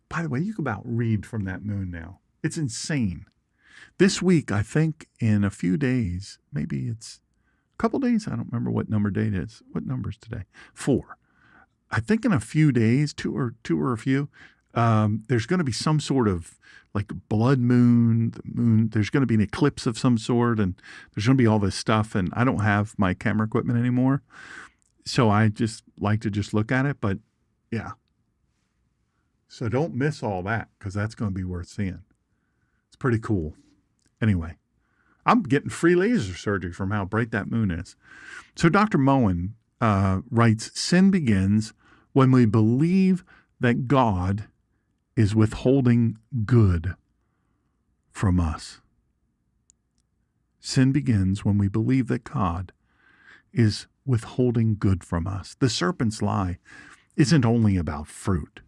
By the way, you can about read from that moon now. It's insane. This week, I think in a few days, maybe it's a couple days, I don't remember what number date it is. What number is today? 4. I think in a few days, two or a few, there's going to be some sort of like blood moon, there's going to be an eclipse of some sort, and there's going to be all this stuff, and I don't have my camera equipment anymore, so I just like to just look at it, but yeah. So don't miss all that, because that's going to be worth seeing. It's pretty cool. Anyway, I'm getting free laser surgery from how bright that moon is. So Dr. Moen writes, sin begins when we believe that God is withholding good from us. Sin begins when we believe that God is withholding good from us. The serpent's lie isn't only about fruit.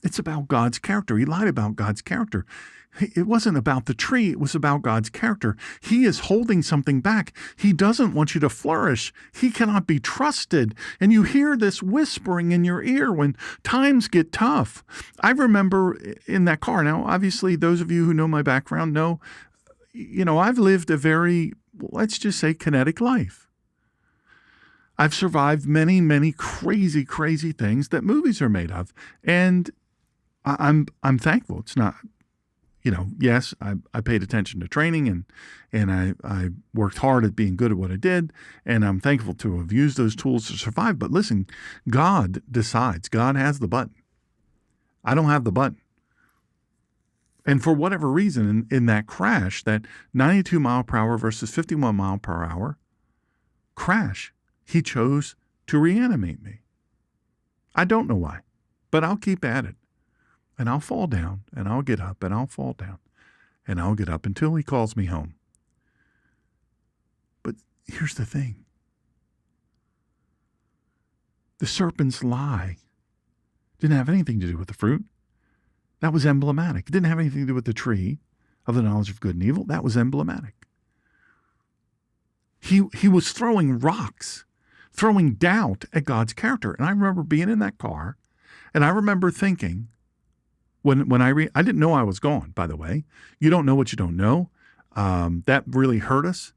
It's about God's character. He lied about God's character. It wasn't about the tree. It was about God's character. He is holding something back. He doesn't want you to flourish. He cannot be trusted. And you hear this whispering in your ear when times get tough. I remember in that car. Now, obviously, those of you who know my background know, I've lived a very, let's just say, kinetic life. I've survived many, many crazy, crazy things that movies are made of. And I'm thankful. It's not, yes, I paid attention to training and I worked hard at being good at what I did. And I'm thankful to have used those tools to survive. But listen, God decides. God has the button. I don't have the button. And for whatever reason, in that crash, that 92 mile per hour versus 51 mile per hour crash, he chose to reanimate me. I don't know why, but I'll keep at it. And I'll fall down, and I'll get up, and I'll fall down, and I'll get up until he calls me home. But here's the thing. The serpent's lie didn't have anything to do with the fruit. That was emblematic. It didn't have anything to do with the tree of the knowledge of good and evil. That was emblematic. He was throwing rocks, throwing doubt at God's character. And I remember being in that car, and I remember thinking, when I didn't know I was gone, by the way. You don't know what you don't know. That really hurt us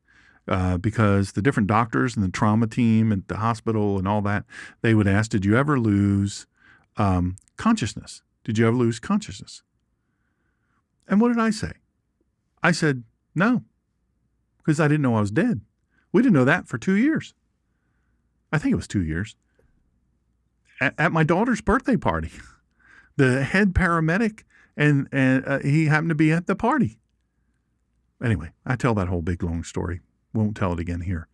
because the different doctors and the trauma team and the hospital and all that, they would ask, did you ever lose consciousness? Did you ever lose consciousness? And what did I say? I said, no, because I didn't know I was dead. We didn't know that for 2 years. I think it was 2 years. At my daughter's birthday party. The head paramedic, and he happened to be at the party. Anyway, I tell that whole big, long story. Won't tell it again here.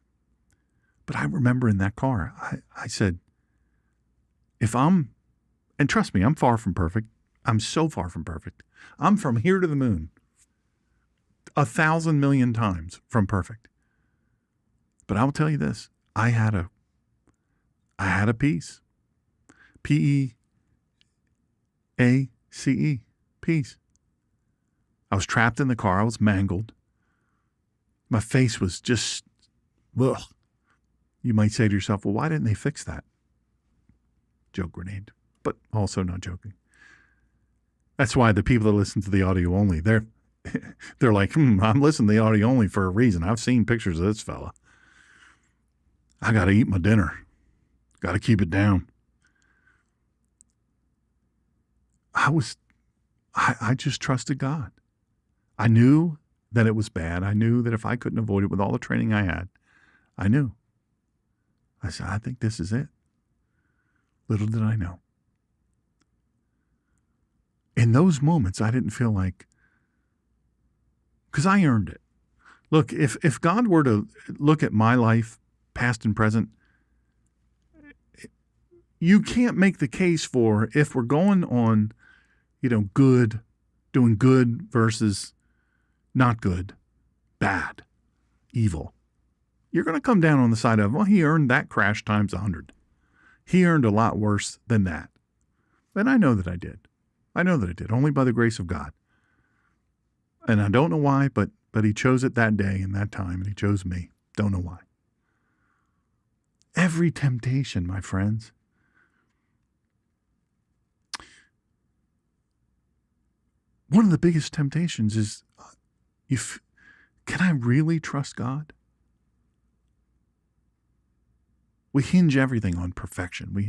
But I remember in that car, I said, and trust me, I'm far from perfect. I'm so far from perfect. I'm from here to the moon. 1,000 million times from perfect. But I will tell you this, I had a peace. Peace. Peace. I was trapped in the car. I was mangled. My face was just, ugh. You might say to yourself, well, why didn't they fix that? Joke grenade, but also not joking. That's why the people that listen to the audio only, they're like, I'm listening to the audio only for a reason. I've seen pictures of this fella. I got to eat my dinner. Got to keep it down. I just trusted God. I knew that it was bad. I knew that if I couldn't avoid it with all the training I had, I knew. I said, I think this is it. Little did I know. In those moments, I didn't feel like, because I earned it. Look, if God were to look at my life, past and present, you can't make the case for if we're going on, good, doing good versus not good, bad, evil. You're going to come down on the side of, well, he earned that crash times 100. He earned a lot worse than that. And I know that I did. Only by the grace of God. And I don't know why, but he chose it that day and that time, and he chose me. Don't know why. Every temptation, my friends, one of the biggest temptations is, can I really trust God? We hinge everything on perfection. We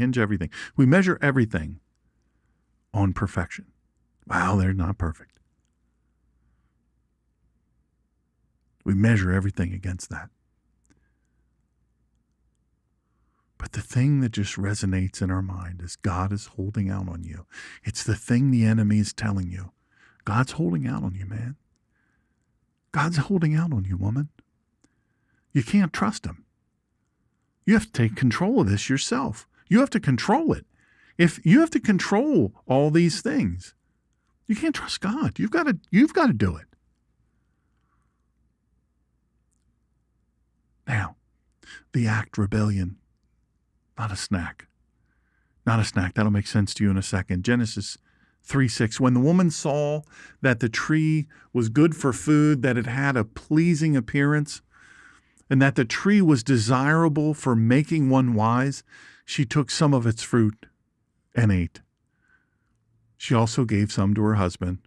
measure everything on perfection. Wow, they're not perfect. We measure everything against that. But the thing that just resonates in our mind is God is holding out on you. It's the thing the enemy is telling you. God's holding out on you, man. God's holding out on you, woman. You can't trust him. You have to take control of this yourself. You have to control it. If you have to control all these things, you can't trust God. You've got to do it. Now, The act rebellion, not a snack. Not a snack. That'll make sense to you in a second. Genesis 3:6. When the woman saw that the tree was good for food, that it had a pleasing appearance, and that the tree was desirable for making one wise, she took some of its fruit and ate. She also gave some to her husband,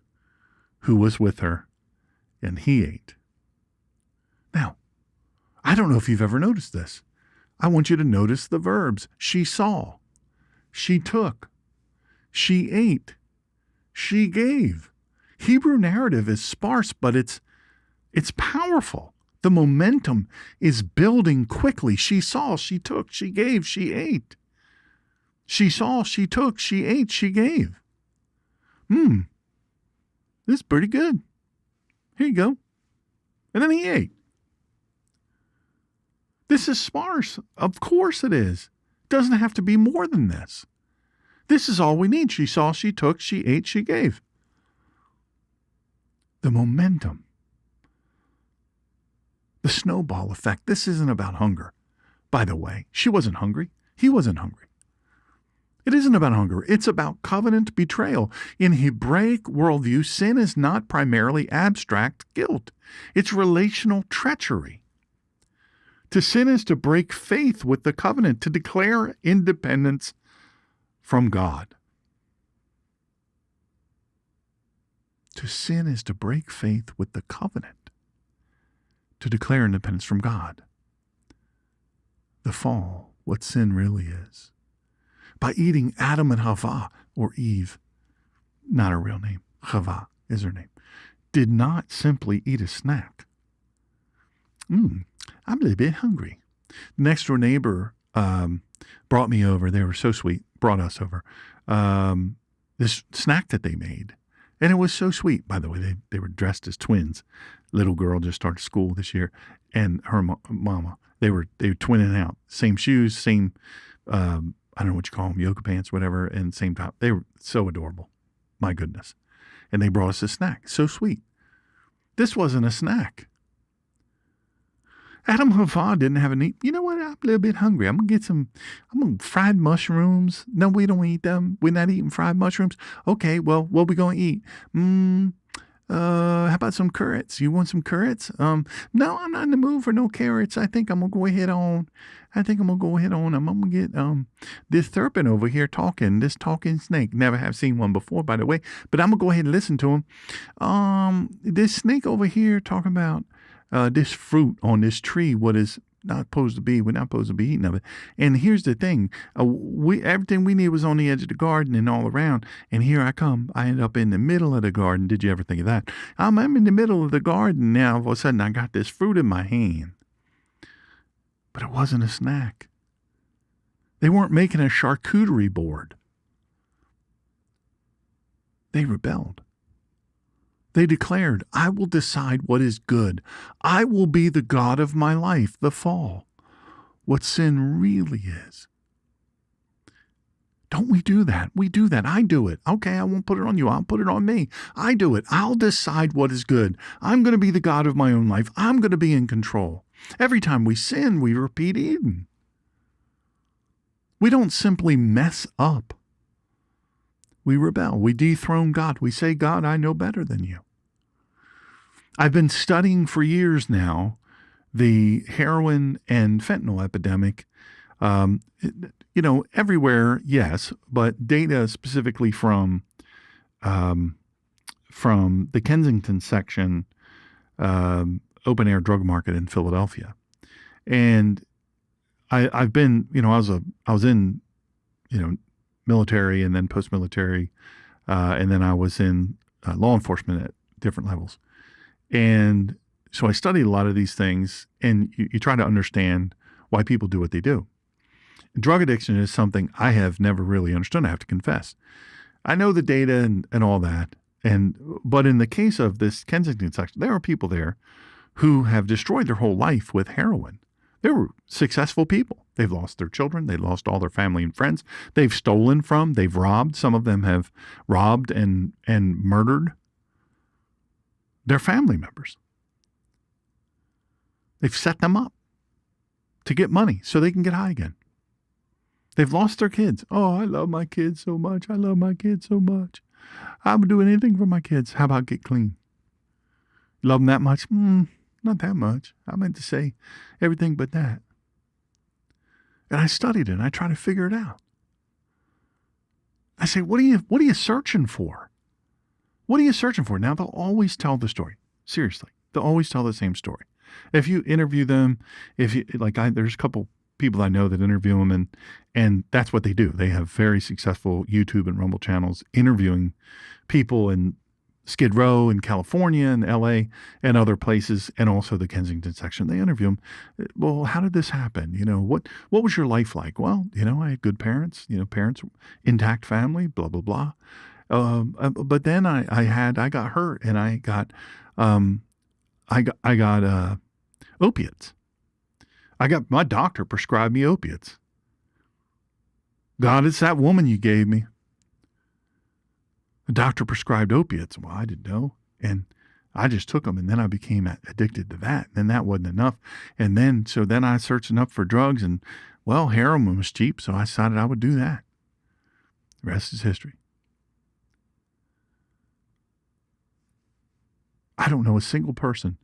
who was with her, and he ate. Now, I don't know if you've ever noticed this. I want you to notice the verbs. She saw, she took, she ate, she gave. Hebrew narrative is sparse, but it's powerful. The momentum is building quickly. She saw, she took, she gave, she ate. She saw, she took, she ate, she gave. This is pretty good. Here you go. And then he ate. This is sparse. Of course it is. It doesn't have to be more than this. This is all we need. She saw, she took, she ate, she gave. The momentum. The snowball effect. This isn't about hunger. By the way, she wasn't hungry. He wasn't hungry. It isn't about hunger. It's about covenant betrayal. In Hebraic worldview, sin is not primarily abstract guilt. It's relational treachery. To sin is to break faith with the covenant, to declare independence from God. To sin is to break faith with the covenant, to declare independence from God. The fall, what sin really is. By eating Adam and Hava, or Eve, not her real name, Hava is her name, did not simply eat a snack. I'm a little bit hungry. The next door neighbor brought me over. They were so sweet, brought us over, this snack that they made. And it was so sweet. By the way, they were dressed as twins. Little girl just started school this year. And her mama, they were twinning out. Same shoes, same, I don't know what you call them, yoga pants, whatever, and same top. They were so adorable. My goodness. And they brought us a snack. So sweet. This wasn't a snack. Adam Hava didn't have any. You know what? I'm a little bit hungry. I'm going to fried mushrooms. No, we don't eat them. We're not eating fried mushrooms. Okay, well, what we going to eat? How about some carrots? You want some carrots? No, I'm not in the mood for no carrots. I think I'm going to go ahead on. I'm going to get this serpent over here talking, this talking snake. Never have seen one before, by the way. But I'm going to go ahead and listen to him. This snake over here talking about this fruit on this tree, what is not supposed to be. We're not supposed to be eating of it. And here's the thing. Everything we need was on the edge of the garden and all around. And here I come. I end up in the middle of the garden. Did you ever think of that? I'm in the middle of the garden now. All of a sudden, I got this fruit in my hand. But it wasn't a snack. They weren't making a charcuterie board. They rebelled. They declared, I will decide what is good. I will be the God of my life, the fall, what sin really is. Don't we do that? We do that. I do it. Okay, I won't put it on you. I'll put it on me. I do it. I'll decide what is good. I'm going to be the God of my own life. I'm going to be in control. Every time we sin, we repeat Eden. We don't simply mess up. We rebel. We dethrone God. We say, God, I know better than you. I've been studying for years now the heroin and fentanyl epidemic. Everywhere, yes, but data specifically from the Kensington section, open air drug market in Philadelphia. And I've been, I was in, military and then post-military, and then I was in law enforcement at different levels. And so I studied a lot of these things, and you try to understand why people do what they do. Drug addiction is something I have never really understood, I have to confess. I know the data and all that, but in the case of this Kensington section, there are people there who have destroyed their whole life with heroin. They were successful people. They've lost their children. They lost all their family and friends. They've stolen from, they've robbed. Some of them have robbed and murdered their family members. They've set them up. to get money so they can get high again. They've lost their kids. Oh, I love my kids so much. I love my kids so much. I would do anything for my kids. How about get clean? Love them that much? Not that much. I meant to say everything but that. And I studied it and I try to figure it out. I say, what are you searching for? What are you searching for? Now, they'll always tell the story. Seriously. They'll always tell the same story. If you interview them, there's a couple people I know that interview them, and that's what they do. They have very successful YouTube and Rumble channels interviewing people in Skid Row in California and LA and other places, and also the Kensington section. They interview them. Well, how did this happen? What was your life like? Well, I had good parents, intact family, blah, blah, blah. But then I got hurt and I got opiates. My doctor prescribed me opiates. God, it's that woman you gave me. The doctor prescribed opiates. Well, I didn't know. And I just took them, and then I became addicted to that. And then that wasn't enough. And then I searched enough for drugs, and well, heroin was cheap, so I decided I would do that. The rest is history. I don't know a single person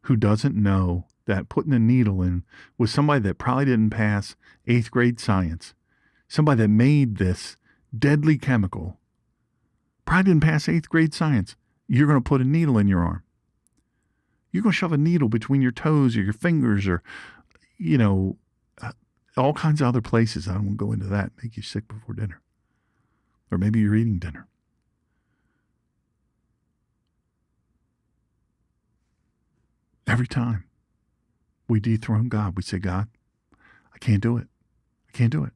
who doesn't know that putting a needle in was somebody that probably didn't pass 8th grade science. Somebody that made this deadly chemical probably didn't pass 8th grade science. You're going to put a needle in your arm. You're going to shove a needle between your toes or your fingers or, all kinds of other places. I don't want to go into that. Make you sick before dinner. Or maybe you're eating dinner. Every time we dethrone God, we say, God, I can't do it. I can't do it.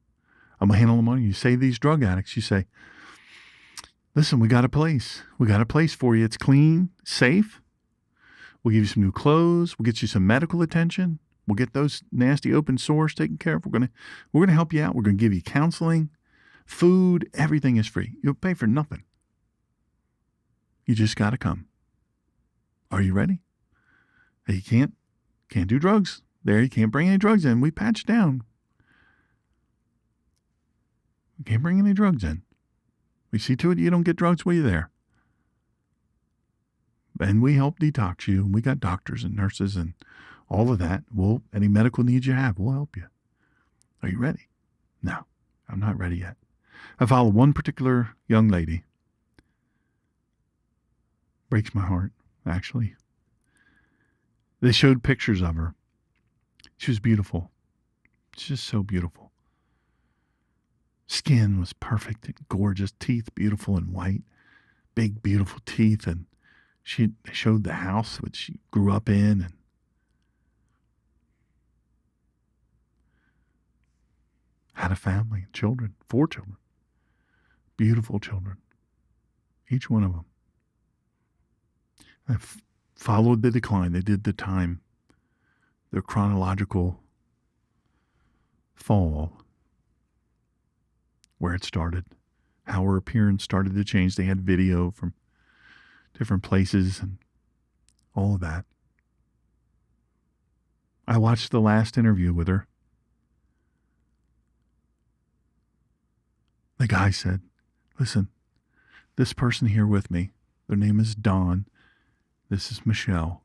I'm going to handle the money. You say these drug addicts, you say, listen, we got a place. We got a place for you. It's clean, safe. We'll give you some new clothes. We'll get you some medical attention. We'll get those nasty open sores taken care of. We're going to help you out. We're going to give you counseling, food. Everything is free. You'll pay for nothing. You just got to come. Are you ready? You can't do drugs there. You can't bring any drugs in. We patch down. You can't bring any drugs in. We see to it you don't get drugs while you're there. And we help detox you. And we got doctors and nurses and all of that. Any medical needs you have, we'll help you. Are you ready? No, I'm not ready yet. I follow one particular young lady. Breaks my heart, actually. They showed pictures of her. She was beautiful. She's just so beautiful. Skin was perfect and gorgeous. Teeth beautiful and white. Big, beautiful teeth. And they showed the house which she grew up in. And had a family and children. 4 children. Beautiful children. Each one of them. I followed the decline. They did the time, their chronological fall, where it started, how her appearance started to change. They had video from different places and all of that. I watched the last interview with her. The guy said, listen, this person here with me, their name is Don. This is Michelle.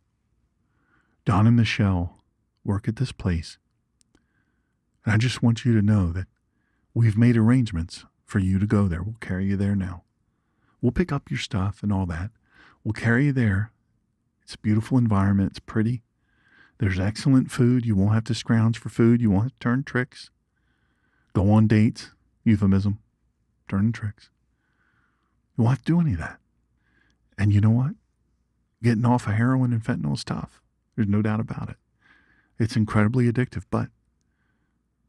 Don and Michelle work at this place. And I just want you to know that we've made arrangements for you to go there. We'll carry you there now. We'll pick up your stuff and all that. We'll carry you there. It's a beautiful environment. It's pretty. There's excellent food. You won't have to scrounge for food. You won't have to turn tricks. Go on dates. Euphemism. Turning tricks. You won't have to do any of that. And you know what? Getting off of heroin and fentanyl is tough. There's no doubt about it. It's incredibly addictive, but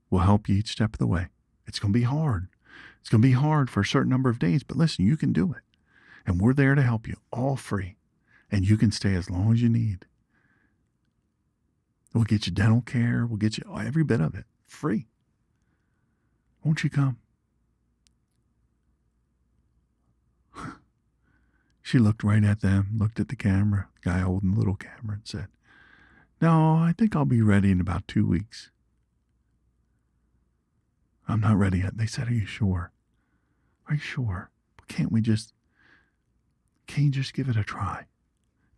we'll help you each step of the way. It's going to be hard. It's going to be hard for a certain number of days, but listen, you can do it. And we're there to help you, all free. And you can stay as long as you need. We'll get you dental care. We'll get you every bit of it, free. Won't you come? She looked right at them, looked at the camera, the guy holding the little camera, and said, no, I think I'll be ready in about 2 weeks. I'm not ready yet. They said, are you sure? Are you sure? Can't you just give it a try?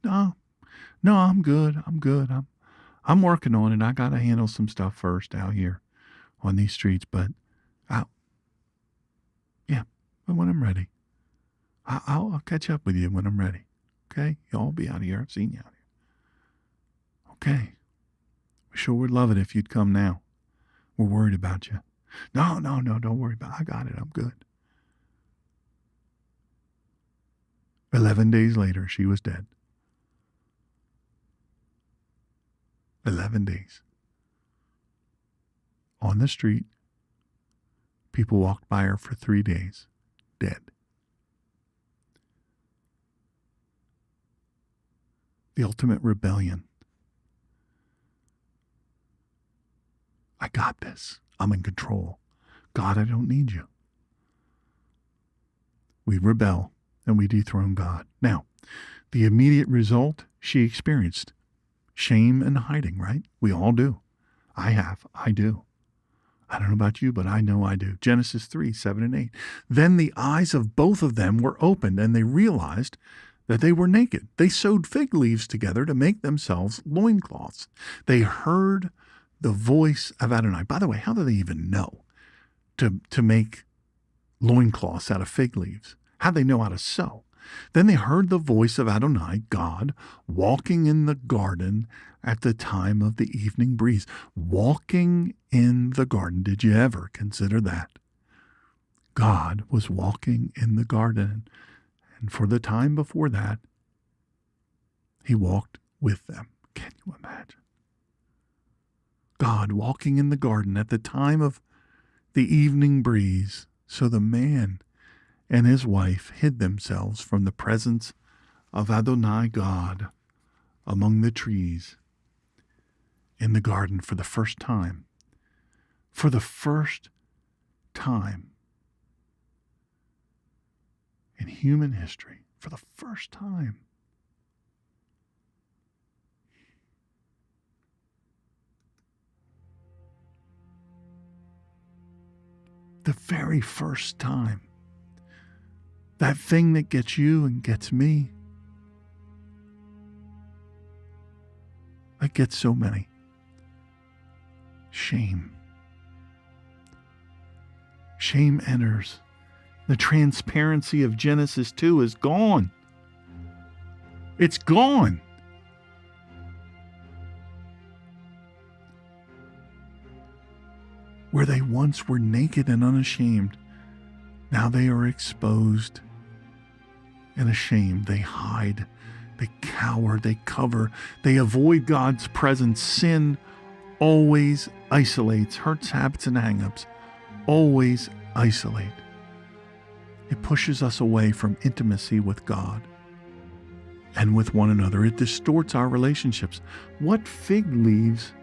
No, I'm good. I'm working on it. I got to handle some stuff first out here on these streets, but but when I'm ready, I'll catch up with you when I'm ready. Okay? Y'all be out of here. I've seen you out here. Okay. We sure would love it if you'd come now. We're worried about you. No, don't worry about it. I got it. I'm good. 11 days later, she was dead. 11 days. On the street, people walked by her for 3 days, dead. The ultimate rebellion. I got this. I'm in control. God, I don't need you. We rebel and we dethrone God. Now, the immediate result she experienced, shame and hiding, right? We all do. I do. I don't know about you, but I know I do. Genesis 3, 7 and 8. Then the eyes of both of them were opened, and they realized that they were naked. They sewed fig leaves together to make themselves loincloths. They heard the voice of Adonai. By the way, how do they even know to make loincloths out of fig leaves? How do they know how to sew? Then they heard the voice of Adonai, God, walking in the garden at the time of the evening breeze. Walking in the garden. Did you ever consider that? God was walking in the garden. And for the time before that, he walked with them. Can you imagine? God walking in the garden at the time of the evening breeze. So the man and his wife hid themselves from the presence of Adonai God among the trees in the garden for the first time. For the first time in human history, for the first time. The very first time. That thing that gets you and gets me. That gets so many. Shame. Shame enters. The transparency of Genesis 2 is gone. It's gone. Where they once were naked and unashamed, now they are exposed and ashamed. They hide, they cower, they cover, they avoid God's presence. Sin always isolates. Hurts, habits, and hang-ups always isolate. It pushes us away from intimacy with God and with one another. It distorts our relationships. What fig leaves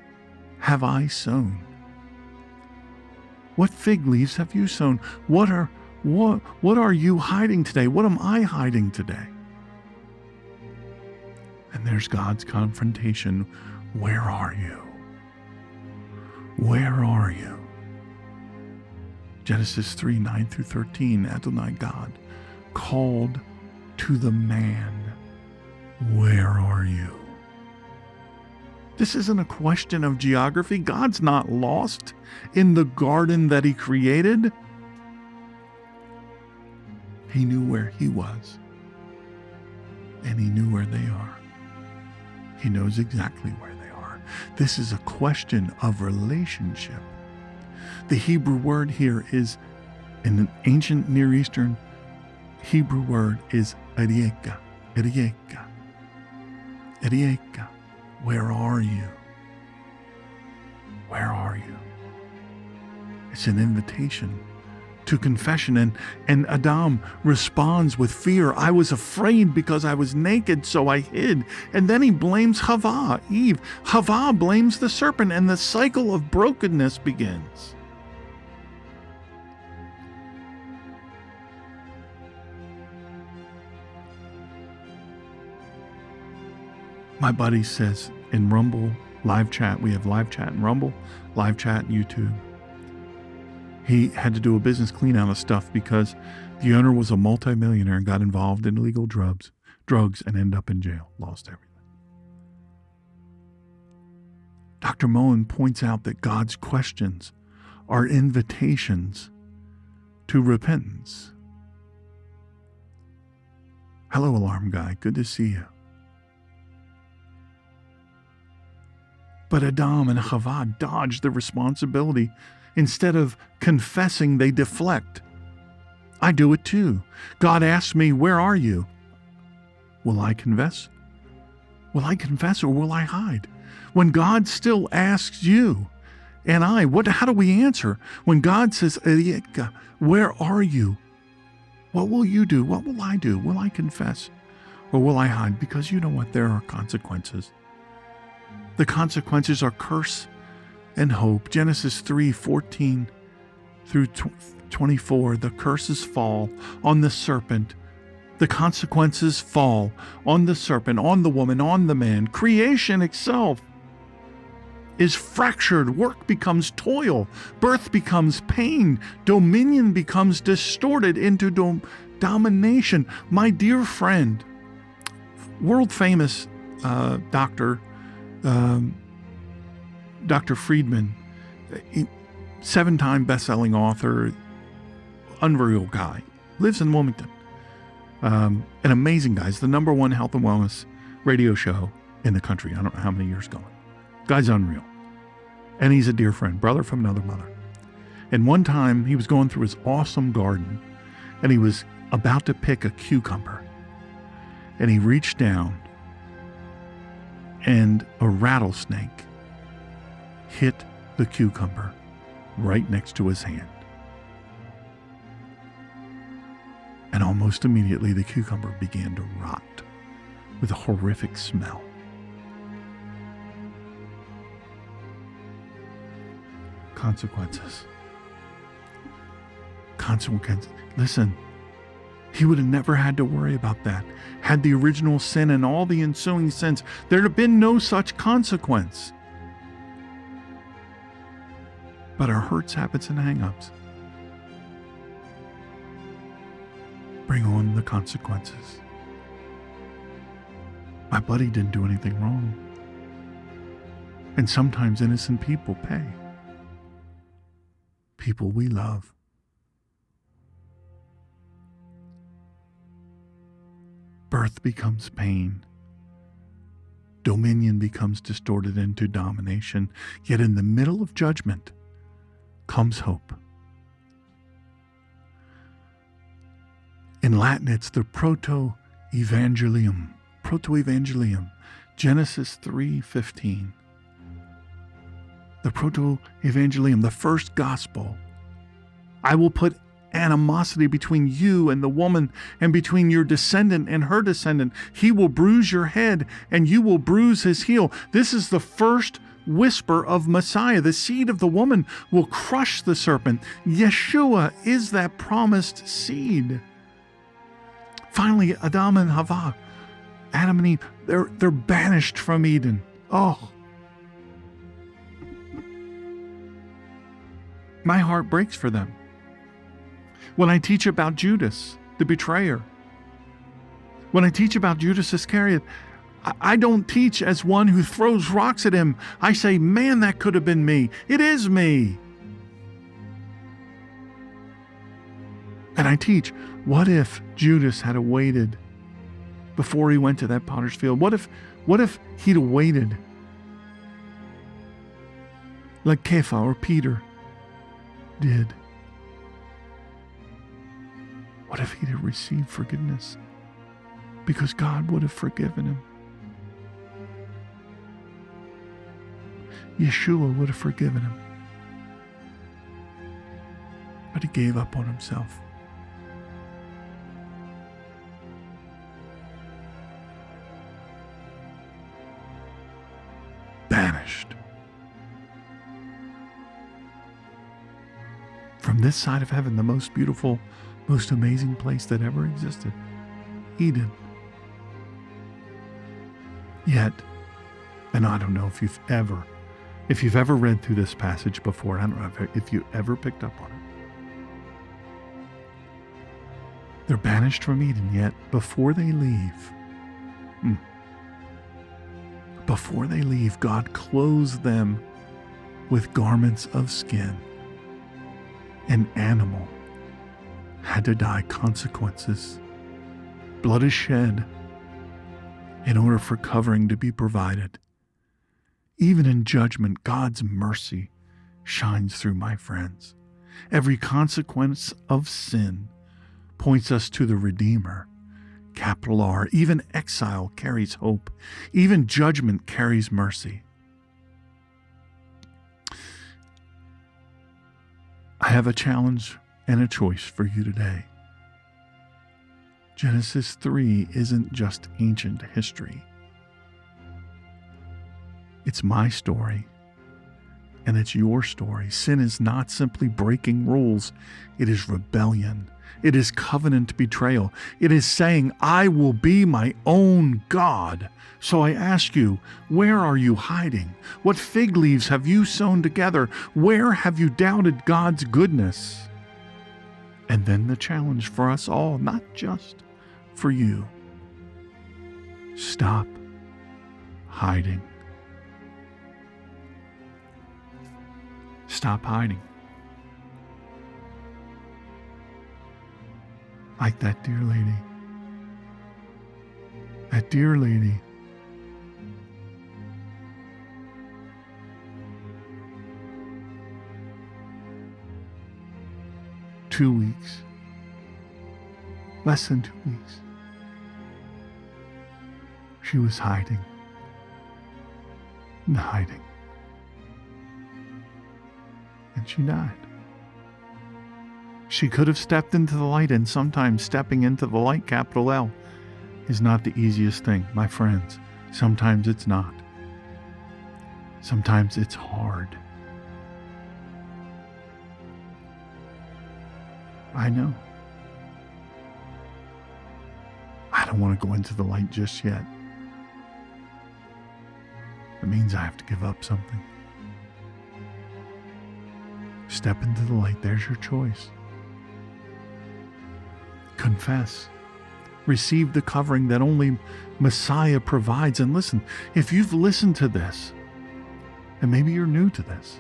have I sown? What fig leaves have you sown? What are you hiding today? What am I hiding today? And there's God's confrontation. Where are you? Where are you? Genesis 3, 9 through 13, Adonai God called to the man, where are you? This isn't a question of geography. God's not lost in the garden that he created. He knew where he was, and he knew where they are. He knows exactly where they are. This is a question of relationship. The Hebrew word here is, in an ancient Near Eastern Hebrew word, is erieka. Erieka. Erieka. Where are you? Where are you? It's an invitation to confession, and Adam responds with fear. I was afraid because I was naked, so I hid. And then he blames Hava, Eve. Hava blames the serpent, and the cycle of brokenness begins. My buddy says in Rumble live chat, we have live chat in Rumble, live chat in YouTube. He had to do a business clean out of stuff because the owner was a multimillionaire and got involved in illegal drugs and ended up in jail, lost everything. Dr. Moen points out that God's questions are invitations to repentance. Hello, alarm guy. Good to see you. But Adam and Chava dodge the responsibility. Instead of confessing, they deflect. I do it too. God asks me, where are you? Will I confess? Will I confess or will I hide? When God still asks you and I, how do we answer? When God says, where are you? What will you do? What will I do? Will I confess or will I hide? Because you know what? There are consequences. The consequences are curse and hope. Genesis 3:14 through 24. The curses fall on the serpent. The consequences fall on the serpent, on the woman, on the man. Creation itself is fractured. Work becomes toil. Birth becomes pain. Dominion becomes distorted into domination. My dear friend, world famous Dr. Friedman, 7-time best-selling author, unreal guy, lives in Wilmington. An amazing guy. He's the #1 health and wellness radio show in the country. I don't know how many years going. Guy's unreal. And he's a dear friend, brother from another mother. And one time he was going through his awesome garden and he was about to pick a cucumber. And he reached down and a rattlesnake hit the cucumber right next to his hand. And almost immediately the cucumber began to rot with a horrific smell. Consequences. Listen, he would have never had to worry about that. Had the original sin and all the ensuing sins, there'd have been no such consequence. But our hurts, habits, and hang-ups bring on the consequences. My buddy didn't do anything wrong. And sometimes innocent people pay. People we love. Birth becomes pain. Dominion becomes distorted into domination. Yet in the middle of judgment comes hope. In Latin, it's the Protoevangelium. Protoevangelium. Genesis 3:15. The Protoevangelium, the first gospel. I will put animosity between you and the woman, and between your descendant and her descendant. He will bruise your head, and you will bruise his heel. This is the first whisper of Messiah. The seed of the woman will crush the serpent. Yeshua is that promised seed. Finally, Adam and Eve, they're banished from Eden. Oh, my heart breaks for them. When I teach about Judas, the betrayer, when I teach about Judas Iscariot, I don't teach as one who throws rocks at him. I say, man, that could have been me. It is me. And I teach, what if Judas had waited before he went to that potter's field? What if he'd have waited like Kepha or Peter did? What if he'd have received forgiveness? Because God would have forgiven him. Yeshua would have forgiven him. But he gave up on himself. Banished. From this side of heaven, the most beautiful, most amazing place that ever existed, Eden. Yet, and I don't know if you've ever read through this passage before, I don't know if you ever picked up on it. They're banished from Eden, yet before they leave, God clothes them with garments of skin. An animal had to die consequences. Blood is shed in order for covering to be provided. Even in judgment, God's mercy shines through, my friends. Every consequence of sin points us to the Redeemer, capital R. Even exile carries hope. Even judgment carries mercy. I have a challenge and a choice for you today. Genesis 3 isn't just ancient history. It's my story, and it's your story. Sin is not simply breaking rules. It is rebellion. It is covenant betrayal. It is saying, I will be my own God. So I ask you, where are you hiding? What fig leaves have you sewn together? Where have you doubted God's goodness? And then the challenge for us all, not just for you. Stop hiding. Stop hiding. Like that dear lady. That dear lady. Two weeks. Less than 2 weeks. She was hiding. And hiding. And she died. She could have stepped into the light, and sometimes stepping into the light, capital L, is not the easiest thing, my friends. Sometimes it's not. Sometimes it's hard. I know. I don't want to go into the light just yet. It means I have to give up something. Step into the light. There's your choice. Confess. Receive the covering that only Messiah provides. And listen, if you've listened to this, and maybe you're new to this,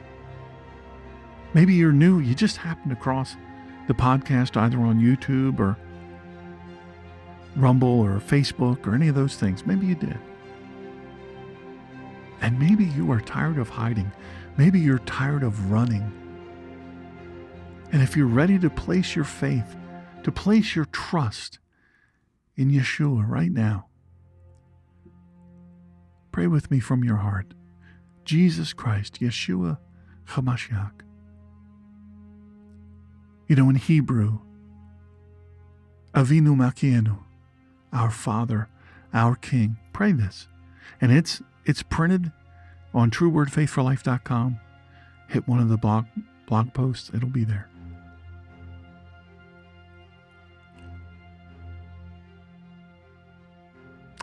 maybe you're new, you just happened across the podcast either on YouTube or Rumble or Facebook or any of those things. Maybe you did. And maybe you are tired of hiding. Maybe you're tired of running. And if you're ready to place your faith, to place your trust in Yeshua right now, pray with me from your heart. Jesus Christ, Yeshua HaMashiach. You know, in Hebrew, Avinu Malkeinu, our Father, our King. Pray this. And it's printed on truewordfaithforlife.com. Hit one of the blog posts. It'll be there.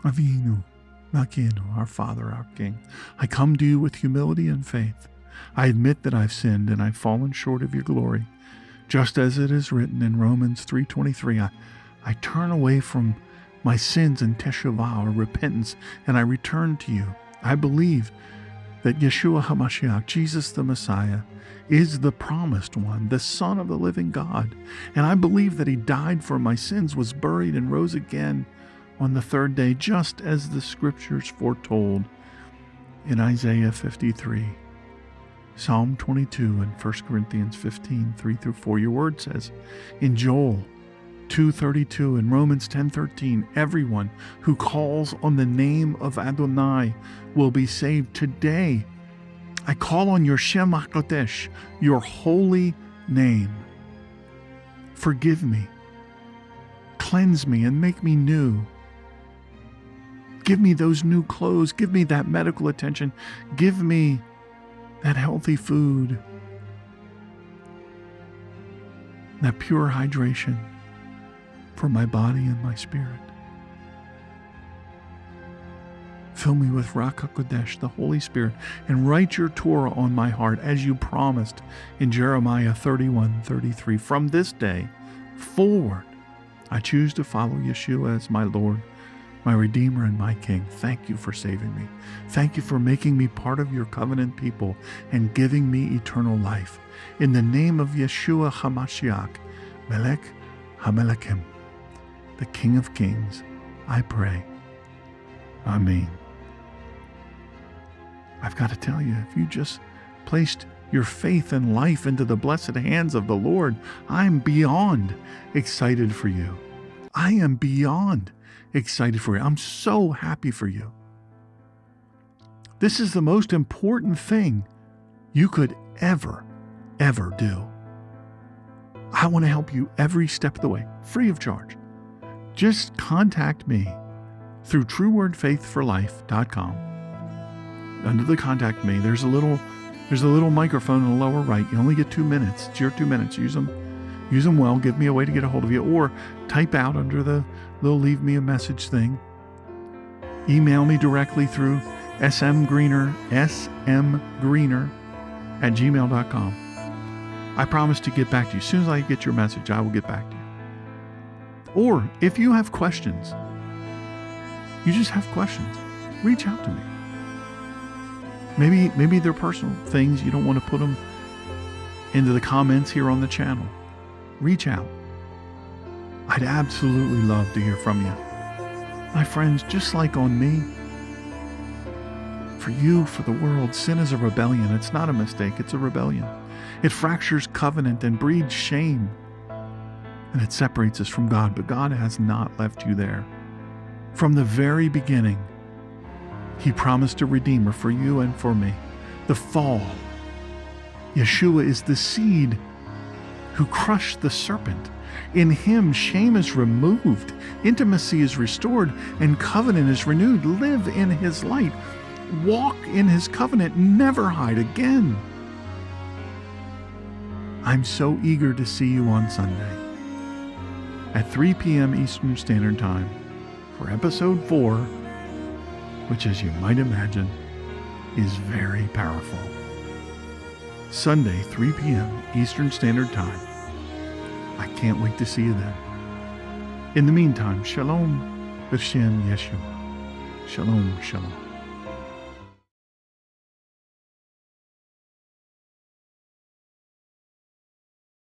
Avinu Malkeinu, our Father, our King. I come to you with humility and faith. I admit that I've sinned and I've fallen short of your glory. Just as it is written in Romans 3:23, I turn away from my sins and teshuvah, or repentance, and I return to you. I believe that Yeshua HaMashiach, Jesus the Messiah, is the promised one, the Son of the living God. And I believe that he died for my sins, was buried, and rose again on the third day, just as the scriptures foretold in Isaiah 53, Psalm 22, and 1 Corinthians 15, 3-4. Your word says in Joel 2:32 and Romans 10:13, everyone who calls on the name of Adonai will be saved. Today, I call on your Shem HaKodesh, your holy name. Forgive me, cleanse me, and make me new. Give me those new clothes. Give me that medical attention. Give me that healthy food, that pure hydration for my body and my spirit. Fill me with Ruach HaKodesh, the Holy Spirit, and write your Torah on my heart as you promised in Jeremiah 31:33. From this day forward, I choose to follow Yeshua as my Lord, my Redeemer, and my King. Thank you for saving me. Thank you for making me part of your covenant people and giving me eternal life. In the name of Yeshua HaMashiach, Melech HaMelechim, the King of Kings, I pray. Amen. I've got to tell you, if you just placed your faith and life into the blessed hands of the Lord, I'm beyond excited for you. I am beyond excited for you. I'm so happy for you. This is the most important thing you could ever do. I want to help you every step of the way, free of charge. Just contact me through truewordfaithforlife.com. Under the contact me, there's a little microphone in the lower right. You only get 2 minutes. It's your 2 minutes. Use them well. Give me a way to get a hold of you, or type out under the little leave me a message thing. Email me directly through smgreener@gmail.com. I promise to get back to you. As soon as I get your message, I will get back to you. Or if you have questions, you just have questions, reach out to me. Maybe they're personal things. You don't want to put them into the comments here on the channel. Reach out. I'd absolutely love to hear from you. My friends, just like on me, for you, for the world, sin is a rebellion. It's not a mistake. It's a rebellion. It fractures covenant and breeds shame. And it separates us from God. But God has not left you there. From the very beginning, He promised a Redeemer for you and for me. The fall. Yeshua is the seed who crushed the serpent. In Him, shame is removed, intimacy is restored, and covenant is renewed. Live in His light. Walk in His covenant. Never hide again. I'm so eager to see you on Sunday at 3 p.m. Eastern Standard Time for episode 4, which, as you might imagine, is very powerful. Sunday, 3 p.m. Eastern Standard Time. I can't wait to see you then. In the meantime, Shalom B'Shem Yeshua. Shalom, shalom.